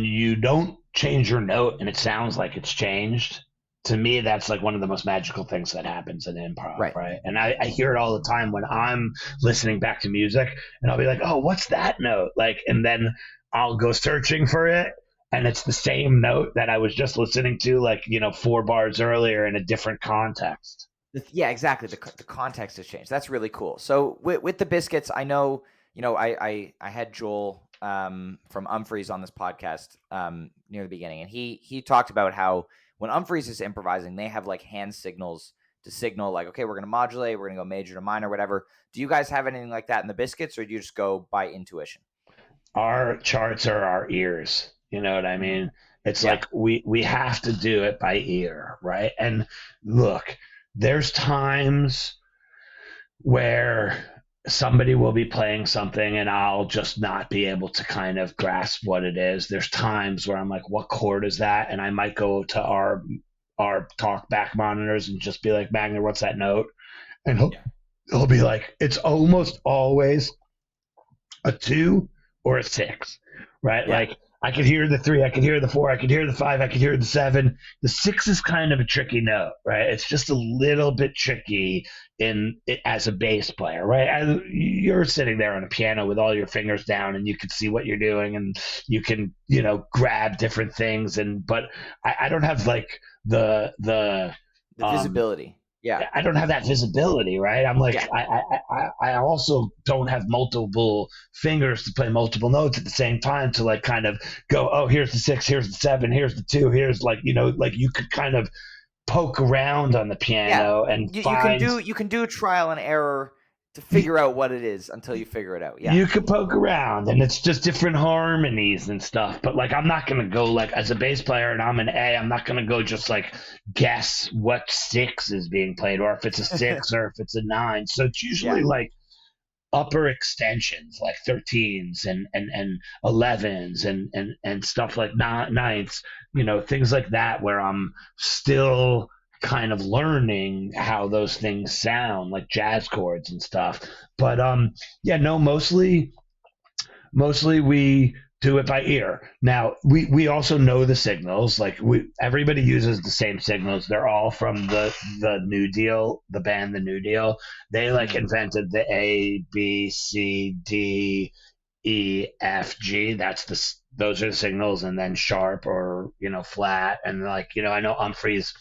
you don't change your note and it sounds like it's changed. To me, that's like one of the most magical things that happens in improv, Right. right? And I hear it all the time when I'm listening back to music, and I'll be like, "Oh, what's that note?" Like, and then I'll go searching for it, and it's the same note that I was just listening to, like 4 bars earlier in a different context. Yeah, exactly. The context has changed. That's really cool. So with the Biscuits, I know, I had Joel from Umphreys on this podcast near the beginning, and he talked about how when Umphreys is improvising, they have like hand signals to signal like, okay, we're gonna modulate, we're gonna go major to minor, whatever. Do you guys have anything like that in the Biscuits, or do you just go by intuition? Our charts are our ears. You know what I Hmm. mean? It's Yeah. like we have to do it by ear, right? And look, there's times where somebody will be playing something and I'll just not be able to kind of grasp what it is. There's times where I'm like, what chord is that? And I might go to our talk back monitors and just be like, Magner, what's that note? And he'll be like, it's almost always a 2 or a 6, right? Yeah. Like I could hear the 3, I could hear the 4, I could hear the 5, I could hear the 7. The 6 is kind of a tricky note, right? It's just a little bit tricky in it as a bass player, right? As you're sitting there on a piano with all your fingers down, and you can see what you're doing, and you can grab different things, and but I don't have like the The um visibility. Yeah. I don't have that visibility, right? I'm like, Yeah. I also don't have multiple fingers to play multiple notes at the same time to like kind of go, oh, here's the 6, here's the 7, here's the 2, here's like, like you could kind of poke around on the Yeah. piano and You can find do trial and error to figure out what it is until you figure it out. Yeah. you could poke around and it's just different harmonies and stuff. But like, I'm not going to go like as a bass player and I'm an A, I'm not going to go just like guess what 6 is being played or if it's a 6 or if it's a 9. So it's Yeah. usually like upper extensions like 13s and 11s and stuff like ninths, things like that where I'm still kind of learning how those things sound like jazz chords and stuff. But yeah, no, mostly we do it by ear. Now we also know the signals. Like everybody uses the same signals. They're all from the New Deal, the band The New Deal. They like Mhm. invented the A B C D E F G. Those are the signals, and then sharp or flat. And like I know Humphreys,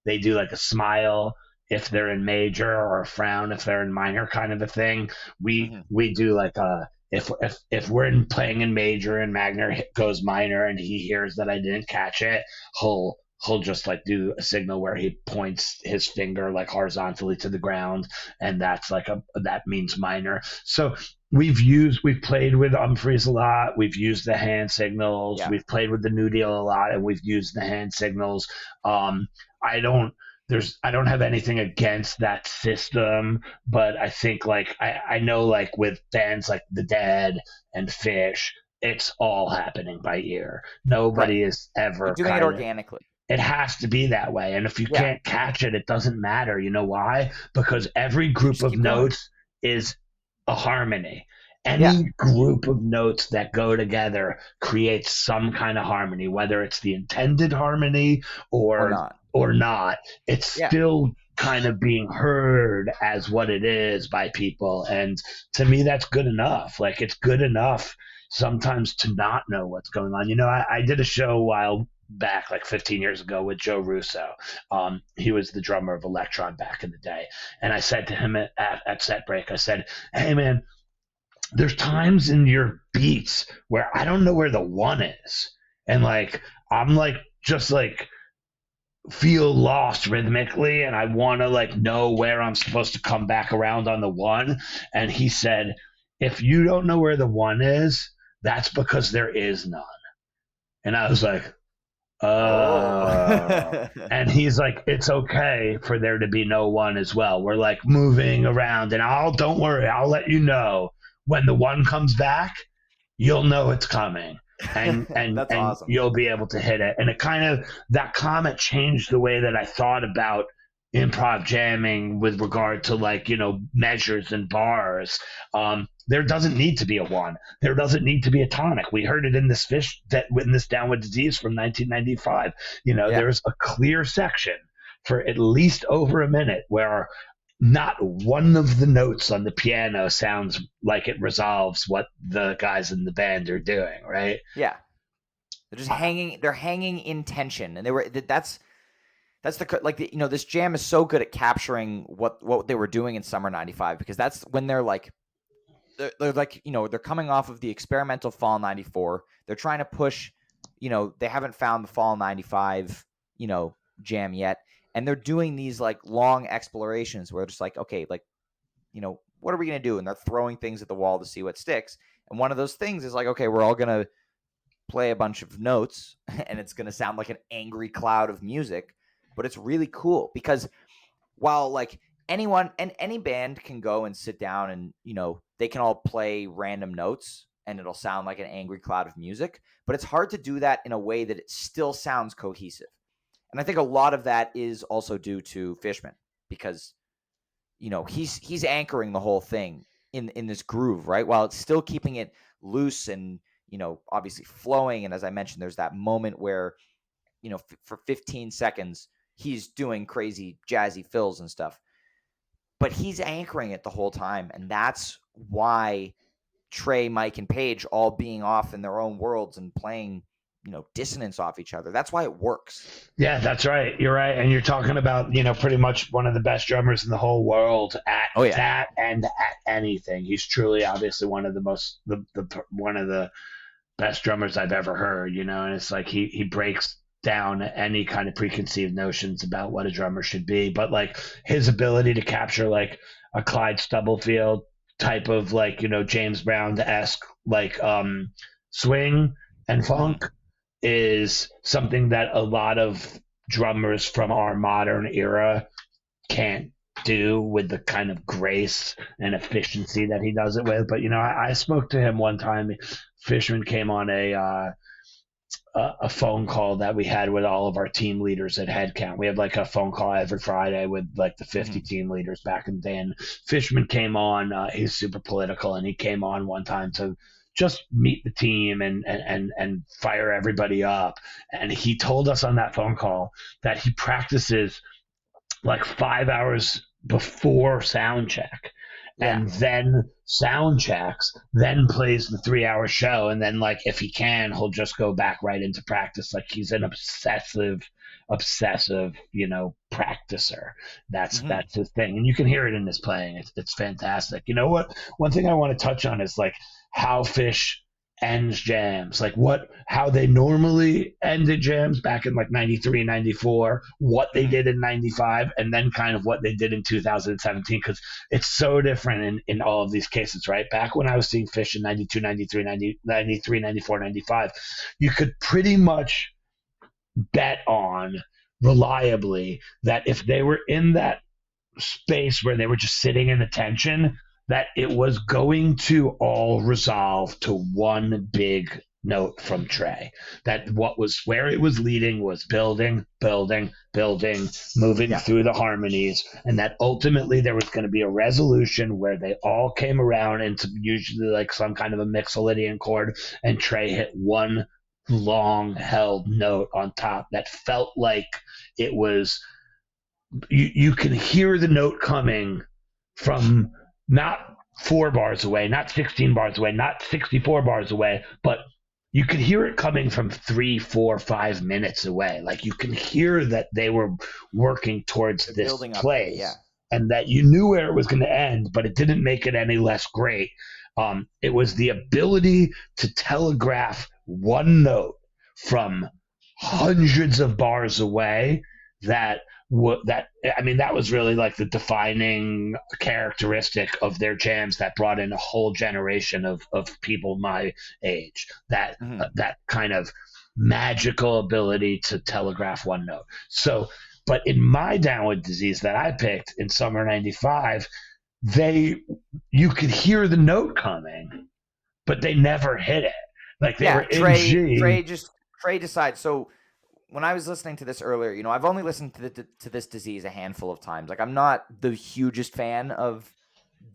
they do like a smile if they're in major or a frown if they're in minor, kind of a thing. We Mhm. we do like a if we're playing in major and Magner goes minor and he hears that I didn't catch it, he'll just like do a signal where he points his finger like horizontally to the ground, and that means minor. So we've played with Humphreys a lot. We've used the hand signals. Yeah. We've played with the New Deal a lot, and we've used the hand signals. Um, I don't I don't have anything against that system, but I think like I know like with bands like The Dead and Fish, it's all happening by ear. Right. Nobody is You're ever doing it kind of organically. it has to be that way. And if you Yeah. can't catch it, it doesn't matter. You know why? Because every You group just of keep going. notes is a harmony. Yeah. any group of notes that go together creates some kind of harmony, whether it's the intended harmony Or or not. or not. It's Yeah. still kind of being heard as what it is by people, and to me that's good enough. Like, it's good enough sometimes to not know what's going on. I did a show a while back, like 15 years ago, with Joe Russo. He was the drummer of Electron back in the day, and I said to him at set break, I said, hey man, there's times in your beats where I don't know where the one is. And like, I'm like, just like, feel lost rhythmically, and I want to like know where I'm supposed to come back around on the one. And he said, if you don't know where the one is, that's because there is none. And I was like, Oh. and he's like, it's okay for there to be no one as well. We're like moving around, and don't worry, I'll let you know when the one comes back. You'll know it's coming, That's and awesome. you'll be able to hit it. And it kind of, that comment changed the way that I thought about improv jamming with regard to, like, measures and bars. There doesn't need to be a one. There doesn't need to be a tonic. We heard it in this in this Downward Disease from 1995. Yeah. There's a clear section for at least over a minute where not one of the notes on the piano sounds like it resolves what the guys in the band are doing, right? Yeah. They're just hanging. They're hanging in tension, and that's this jam is so good at capturing what they were doing in summer '95, because that's when they're like, they're coming off of the experimental fall '94. They're trying to push, they haven't found the fall '95, jam yet, and they're doing these like long explorations where it's like, okay, like, what are we gonna do? And they're throwing things at the wall to see what sticks. And one of those things is like, okay, we're all gonna play a bunch of notes and it's going to sound like an angry cloud of music, but it's really cool because while like anyone and any band can go and sit down and, they can all play random notes and it'll sound like an angry cloud of music, but it's hard to do that in a way that it still sounds cohesive. And I think a lot of that is also due to Fishman, because, he's anchoring the whole thing in this groove, right? While it's still keeping it loose and, obviously flowing. And as I mentioned, there's that moment where, for 15 seconds, he's doing crazy jazzy fills and stuff, but he's anchoring it the whole time. And that's why Trey, Mike, and Paige all being off in their own worlds and playing, dissonance off each other. That's why it works. Yeah, that's right. You're right. And you're talking about, pretty much one of the best drummers in the whole world at that and at anything. He's truly, obviously, one of the one of the best drummers I've ever heard, and it's like he breaks down any kind of preconceived notions about what a drummer should be. But like, his ability to capture like a Clyde Stubblefield type of, like, James Brown-esque like swing and funk is something that a lot of drummers from our modern era can't do with the kind of grace and efficiency that he does it with. But I spoke to him one time. Fishman came on a phone call that we had with all of our team leaders at HeadCount. We have like a phone call every Friday with like the 50 team leaders back in the day. And Fishman came on. He's super political, and he came on one time to just meet the team and fire everybody up. And he told us on that phone call that he practices like 5 hours before sound check, and then sound checks, then plays the 3 hour show. And then, like, if he can, he'll just go back right into practice. Like, he's an obsessive, practicer. That's his thing. And you can hear it in his playing. It's fantastic. You know what? One thing I want to touch on is like how Fish ends jams, like how they normally ended jams back in like 93, 94, what they did in 95, and then kind of what they did in 2017, because it's so different in all of these cases, right? Back when I was seeing Fish in 92, 93, 93, 94, 95, you could pretty much bet on reliably that if they were in that space where they were just sitting in attention, that it was going to all resolve to one big note from Trey. That where it was leading was building, building, building, moving through the harmonies, and that ultimately there was going to be a resolution where they all came around into usually like some kind of a mixolydian chord, and Trey hit one long held note on top that felt like it was you can hear the note coming from not 4 bars away, not 16 bars away, not 64 bars away, but you could hear it coming from 3, 4, 5 minutes away. Like you can hear that they were working towards this place, and that you knew where it was going to end, but it didn't make it any less great. It was the ability to telegraph one note from hundreds of bars away that was really like the defining characteristic of their jams that brought in a whole generation of people my age, that kind of magical ability to telegraph one note. So, but in my Downward Disease that I picked in summer 95, you could hear the note coming, but they never hit it. Like they were in G. Trey decides. So when I was listening to this earlier, you know, I've only listened to this disease a handful of times. Like I'm not the hugest fan of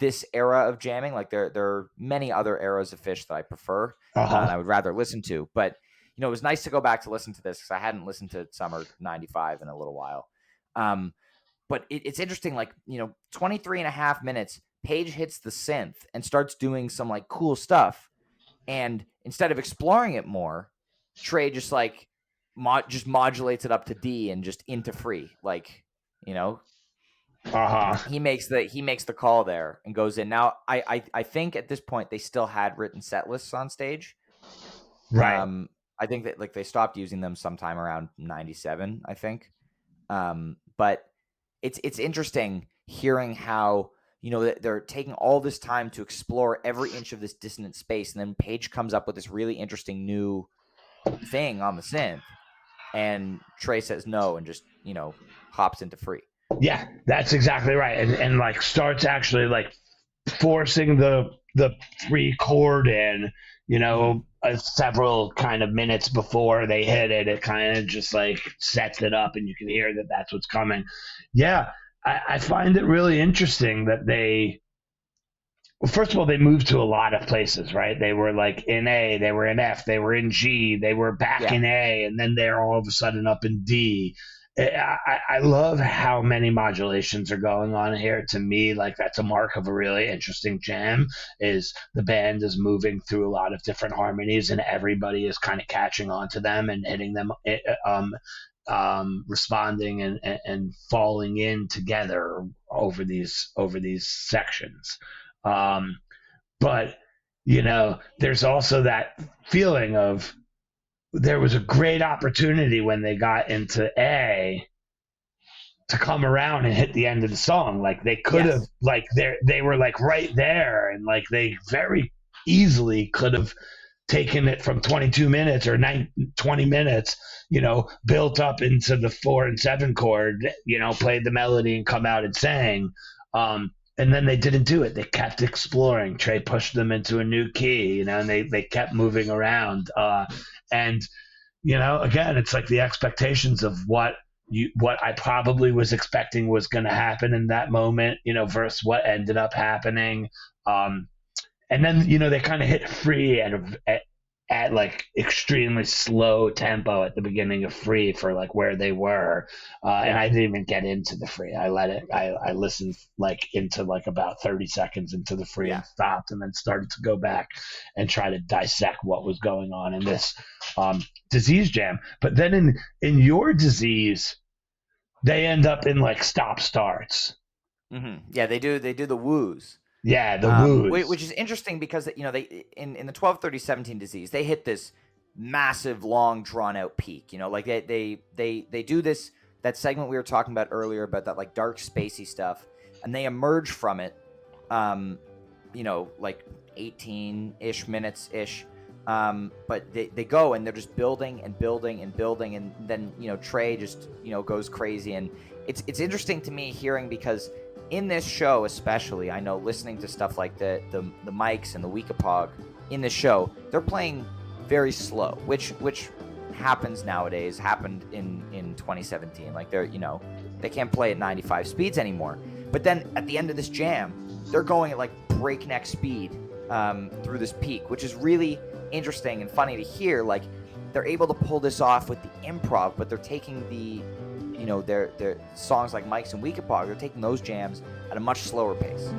this era of jamming. Like there are many other eras of Phish that I prefer and I would rather listen to. But you know, it was nice to go back to listen to this because I hadn't listened to Summer 95 in a little while. But it's interesting, like, you know, 23 and a half minutes, Page hits the synth and starts doing some like cool stuff. And instead of exploring it more, Trey just like just modulates it up to D and just into free. Like, you know, he makes the call there and goes in. Now, I think at this point they still had written set lists on stage. Right. I think that like they stopped using them sometime around 97, I think. But it's interesting hearing how, you know, they're taking all this time to explore every inch of this dissonant space, and then Page comes up with this really interesting new thing on the synth, and Trey says no and just, you know, hops into free. Yeah, that's exactly right. And like starts actually like forcing the free chord in, you know, several kind of minutes before they hit it. It kind of just like sets it up and you can hear that that's what's coming. Yeah, I find it really interesting that first of all, they moved to a lot of places, right? They were like in A, they were in F, they were in G, they were back in A, and then they're all of a sudden up in D. I love how many modulations are going on here. To me, like that's a mark of a really interesting jam, is the band is moving through a lot of different harmonies and everybody is kind of catching on to them and hitting them, responding and falling in together over these sections. But you know, there's also that feeling of there was a great opportunity when they got into A to come around and hit the end of the song. Like they could have, like they were like right there, and like they very easily could have taken it from 22 minutes or 20 minutes, you know, built up into the 4 and 7 chord, you know, played the melody and come out and sang. And then they didn't do it. They kept exploring. Trey pushed them into a new key, you know, and they kept moving around. And, you know, again, it's like the expectations of what I probably was expecting was going to happen in that moment, you know, versus what ended up happening. And then, you know, they kind of hit free at like extremely slow tempo at the beginning of free for like where they were. And I didn't even get into the free. I listened like into like about 30 seconds into the free and stopped, and then started to go back and try to dissect what was going on in this disease jam. But then in your disease, they end up in like stop starts. Mm-hmm. Yeah, they do the woos. Yeah, the woos. Which is interesting because, you know, they in the 12/30/17 disease, they hit this massive, long, drawn out peak. You know, like they do this, that segment we were talking about earlier about that like dark spacey stuff, and they emerge from it, you know, like 18-ish minutes ish. But they go and they're just building and building and building, and then, you know, Trey just, you know, goes crazy. And it's interesting to me hearing, because in this show especially, I know listening to stuff like the mics and the Weekapog in this show, they're playing very slow, which happens nowadays, happened in 2017. Like they can't play at 95 speeds anymore. But then at the end of this jam, they're going at like breakneck speed through this peak, which is really interesting and funny to hear. Like they're able to pull this off with the improv, but they're taking their songs like Mike's and Weekapog, they're taking those jams at a much slower pace.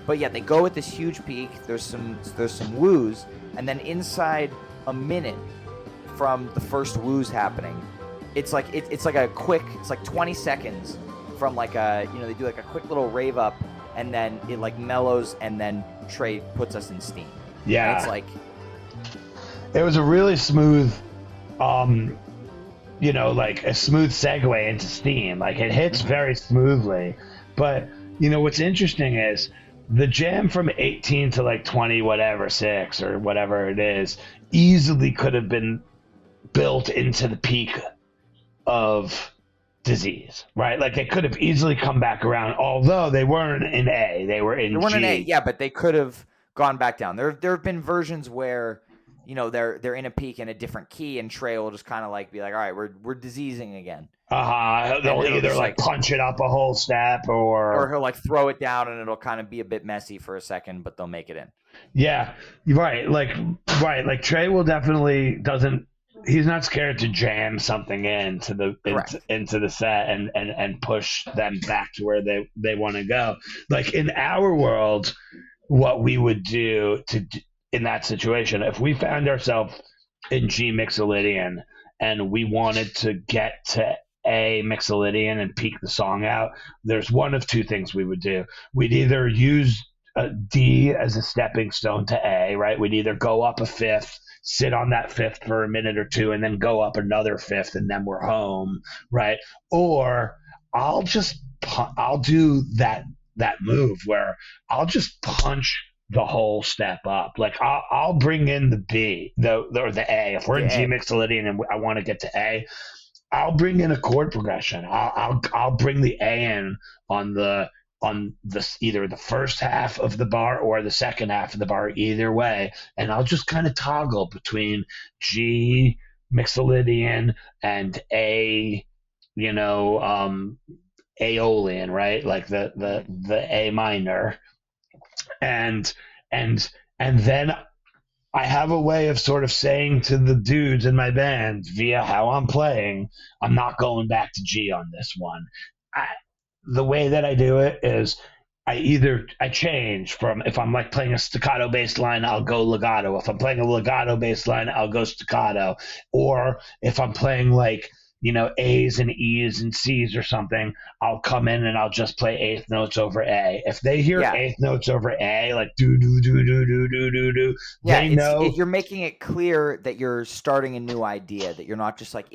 But yeah, they go at this huge peak. There's some woos, and then inside a minute from the first woos happening, it's like a quick. It's like 20 seconds from like a they do like a quick little rave up, and then it like mellows, and then Trey puts us in steam. Yeah, and it's like it was a really smooth, like a smooth segue into steam. Like it hits very smoothly, but what's interesting is the jam from 18 to like 20 whatever 6 or whatever it is easily could have been built into the peak of Disease, right? Like they could have easily come back around, although they weren't in A, they were in G. They weren't in A, yeah, but they could have gone back down. There have been versions where they're in a peak in a different key, and Trey will just kind of like be like, all right, we're diseasing again. They'll either like punch it up a whole step, or he'll like throw it down, and it'll kind of be a bit messy for a second, but they'll make it in. Yeah, right. Like Trey will definitely he's not scared to jam something into the set and push them back to where they want to go. Like in our world, what we would do in that situation, if we found ourselves in G Mixolydian and we wanted to get to A Mixolydian and peak the song out, there's one of two things we would do. We'd either use D as a stepping stone to A, right? We'd either go up a fifth, sit on that fifth for a minute or two, and then go up another fifth, and then we're home, right? Or I'll do that move where I'll just punch the whole step up. Like I'll bring in the B, or the A. If we're The in G A. Mixolydian and I want to get to A, I'll bring in a chord progression. I'll bring the A in on the either the first half of the bar or the second half of the bar, either way, and I'll just kind of toggle between G Mixolydian and A, Aeolian, right? Like the A minor, and and and then I have a way of sort of saying to the dudes in my band via how I'm playing, I'm not going back to G on this one. I, the way that I do it is I change from, if I'm like playing a staccato bass line, I'll go legato. If I'm playing a legato bass line, I'll go staccato. Or if I'm playing like, A's and E's and C's or something, I'll come in and I'll just play eighth notes over A. If they hear Yeah. eighth notes over A, like do do do do do do do do, Yeah, they know. you're making it clear that you're starting a new idea, that you're not just like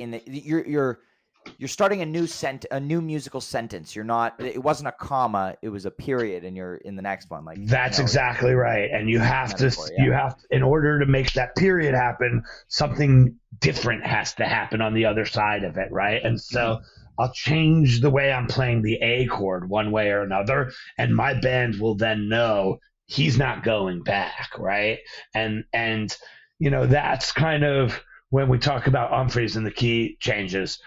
you're starting a new musical sentence. You're not, it wasn't a comma, it was a period, and you're in the next one. Like, That's exactly right. And you have metaphor, yeah. in order to make that period happen, something different has to happen on the other side of it, right? And so I'll change the way I'm playing the A chord one way or another, and my band will then know he's not going back, right? And that's kind of when we talk about Humphreys and the key changes,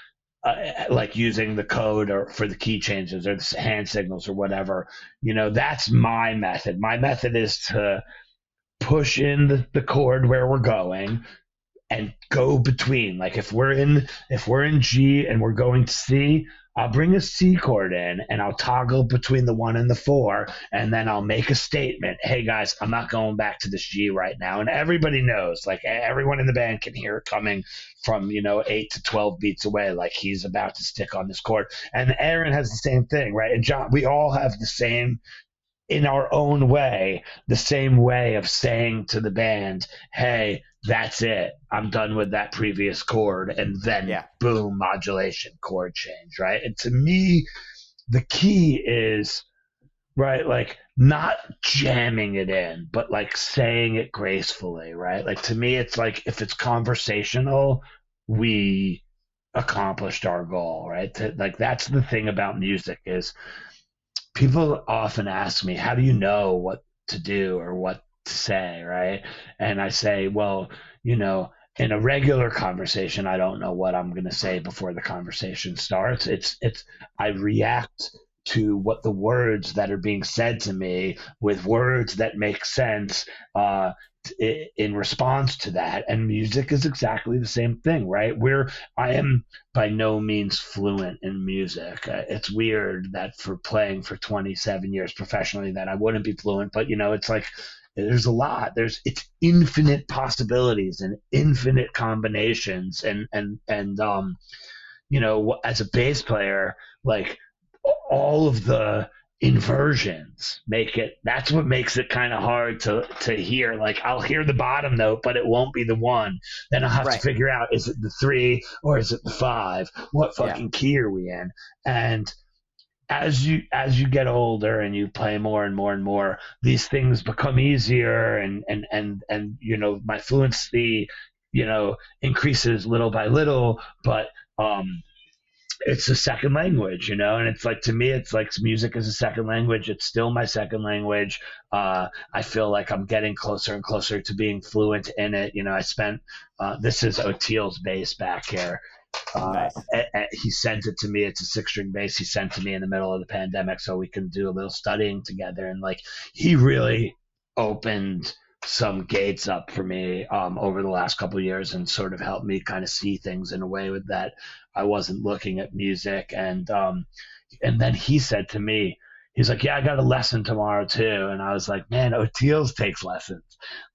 like using the code or for the key changes or the hand signals or whatever. That's my method. My method is to push in the chord where we're going and go between. Like if we're in G and we're going to C, I'll bring a C chord in and I'll toggle between the 1 and the 4, and then I'll make a statement. Hey guys, I'm not going back to this G right now. And everybody knows, like everyone in the band can hear it coming from 8 to 12 beats away, like he's about to stick on this chord. And Aaron has the same thing, right? And John, we all have the same, in our own way, the same way of saying to the band, hey, that's it. I'm done with that previous chord. And then boom, modulation, chord change, right? And to me, the key is, right, like not jamming it in, but like saying it gracefully, right? Like to me, it's like if it's conversational, we accomplished our goal, right? Like that's the thing about music is, people often ask me, how do you know what to do or what to say, right? And I say, well, in a regular conversation, I don't know what I'm going to say before the conversation starts. I react to what the words that are being said to me with words that make sense, in response to that. And music is exactly the same thing, right? I am by no means fluent in music. It's weird that for playing for 27 years professionally that I wouldn't be fluent, but it's like there's a lot. It's infinite possibilities and infinite combinations, and as a bass player, like all of the inversions that's what makes it kind of hard to hear. Like I'll hear the bottom note, but it won't be the one. Then I'll have to figure out, is it the 3 or is it the 5? What fucking key are we in? And as you get older and you play more and more and more, these things become easier, and my fluency increases little by little, but it's a second language, and it's like, to me, it's like music is a second language. It's still my second language. I feel like I'm getting closer and closer to being fluent in it. I spent, this is Oteil's bass back here. Nice. He sent it to me. It's a 6-string bass. He sent to me in the middle of the pandemic so we can do a little studying together. And like, he really opened some gates up for me over the last couple of years, and sort of helped me kind of see things in a way with that I wasn't looking at music. And then he said to me, he's like, yeah, I got a lesson tomorrow too. And I was like, man, Oteil's takes lessons.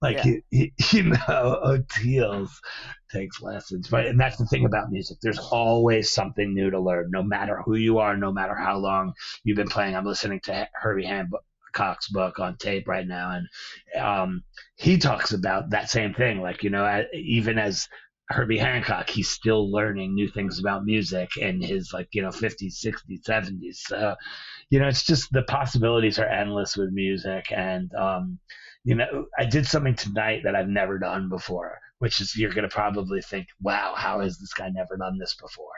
Like, Oteil's takes lessons. Right. And that's the thing about music. There's always something new to learn, no matter who you are, no matter how long you've been playing. I'm listening to Herbie Hancock's book on tape right now, and he talks about that same thing. Like, even as Herbie Hancock, he's still learning new things about music in his 50s, 60s, 70s. So, it's just, the possibilities are endless with music. And, I did something tonight that I've never done before, which is you're going to probably think, wow, how has this guy never done this before?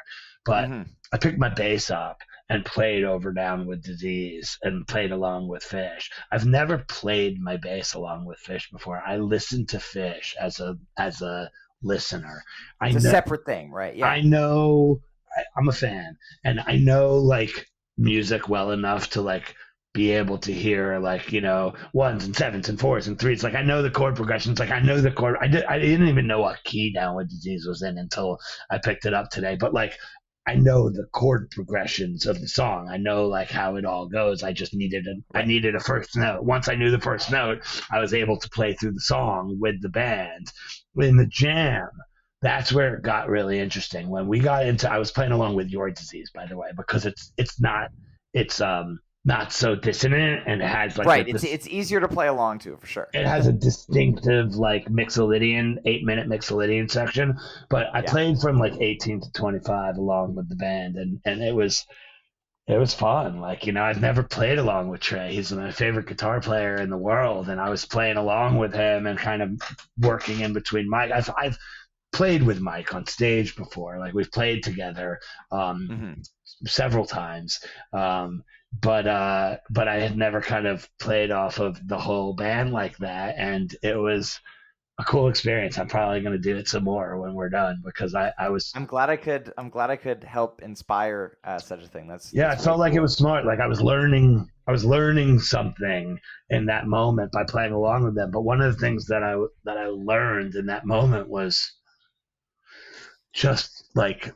But I picked my bass up and played over Down with Disease and played along with Fish. I've never played my bass along with Fish before. I listened to Fish as a listener. It's a separate thing, right? Yeah. I know I'm a fan, and I know like music well enough to like be able to hear like, ones and sevens and fours and threes. Like I know the chord progressions. Like I know the chord. I didn't even know what key Down with Disease was in until I picked it up today. But like I know the chord progressions of the song. I know like how it all goes. I just needed a first note. Once I knew the first note, I was able to play through the song with the band. In the jam, that's where it got really interesting. When we got into, I was playing along with Your Disease, by the way, because it's not so dissonant, and it has like right. It's easier to play along to, for sure. It has a distinctive like mixolydian 8-minute mixolydian section, but I played from like 18 to 25 along with the band, and it was fun. Like, I've never played along with Trey. He's my favorite guitar player in the world, and I was playing along with him and kind of working in between Mike. I've played with Mike on stage before. Like we've played together several times. But I had never kind of played off of the whole band like that, and it was a cool experience. I'm probably going to do it some more when we're done, because I'm glad I could help inspire such a thing. That's I felt really like cool. It was smart. Like I was learning something in that moment by playing along with them. But one of the things that I learned in that moment was just like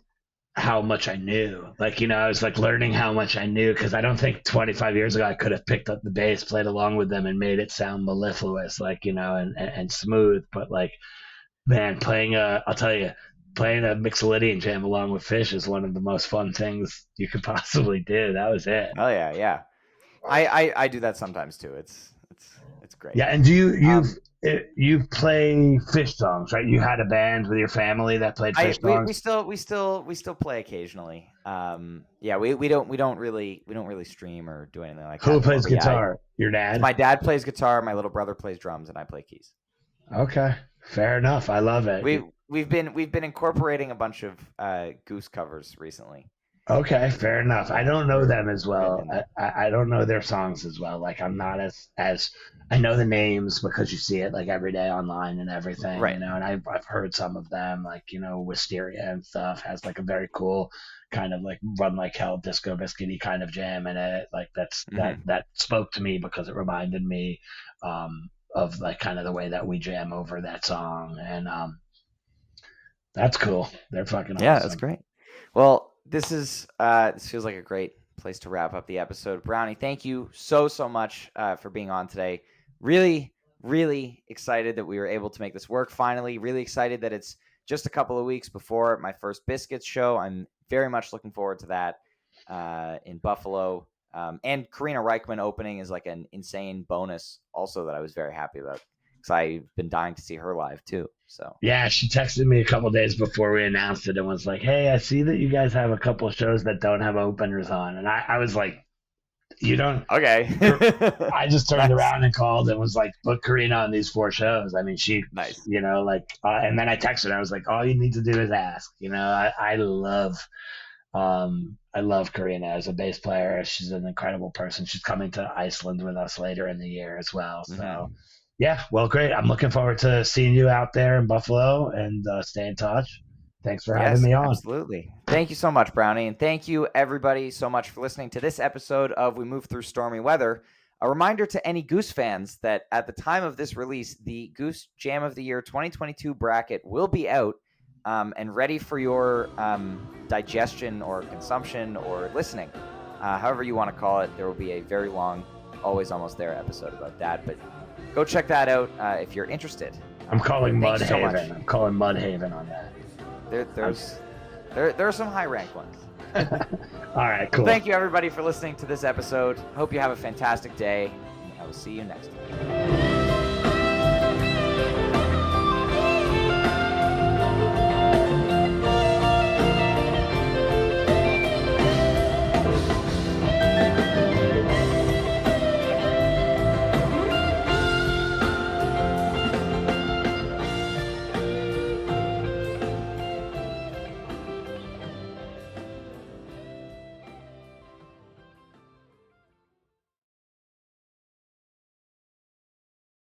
how much I knew. Like, I was like learning how much I knew, because I don't think 25 years ago I could have picked up the bass, played along with them, and made it sound mellifluous, like, and smooth. But like, man, I'll tell you, playing a Mixolydian jam along with Fish is one of the most fun things you could possibly do. That was it. Oh yeah. I do that sometimes too. It's great. Yeah, and you play Fish songs, right? You had a band with your family that played Fish songs. We still play occasionally. We don't really stream or do anything like that. Who plays guitar? Your dad? My dad plays guitar. My little brother plays drums, and I play keys. Okay, fair enough. I love it. We've been incorporating a bunch of Goose covers recently. Okay, fair enough. I don't know them as well. I don't know their songs as well. Like I'm not as I know the names because you see it like every day online and everything, right. And I've heard some of them, like, Wisteria and stuff has like a very cool kind of like Run Like Hell Disco Biscuity kind of jam in it. Like that spoke to me because it reminded me of like kind of the way that we jam over that song, and that's cool. They're fucking awesome. Yeah, that's great. Well, this feels like a great place to wrap up the episode. Brownie, thank you so much for being on today. Really, really excited that we were able to make this work finally. Really excited that it's just a couple of weeks before my first Biscuits show. I'm very much looking forward to that in Buffalo. And Karina Reichman opening is like an insane bonus also that I was very happy about, because I've been dying to see her live too. So yeah, she texted me a couple of days before we announced it and was like, "Hey, I see that you guys have a couple of shows that don't have openers on," and I was like, "You don't?" Okay. I just turned around and called and was like, "Book Karina on these 4 shows." I mean, she, nice. And then I texted her. I was like, "All you need to do is ask." I love Karina as a bass player. She's an incredible person. She's coming to Iceland with us later in the year as well. So. Yeah, well, great. I'm looking forward to seeing you out there in Buffalo, and stay in touch. Thanks for having me on. Absolutely. Thank you so much, Brownie. And thank you, everybody, so much for listening to this episode of We Move Through Stormy Weather. A reminder to any Goose fans that at the time of this release, the Goose Jam of the Year 2022 bracket will be out and ready for your digestion or consumption or listening. However you want to call it, there will be a very long, Always Almost There episode about that. But go check that out if you're interested. I'm calling Mudhaven. I'm calling Mudhaven on that. There are some high rank ones. All right, cool. Well, thank you everybody for listening to this episode. Hope you have a fantastic day. I will see you next time.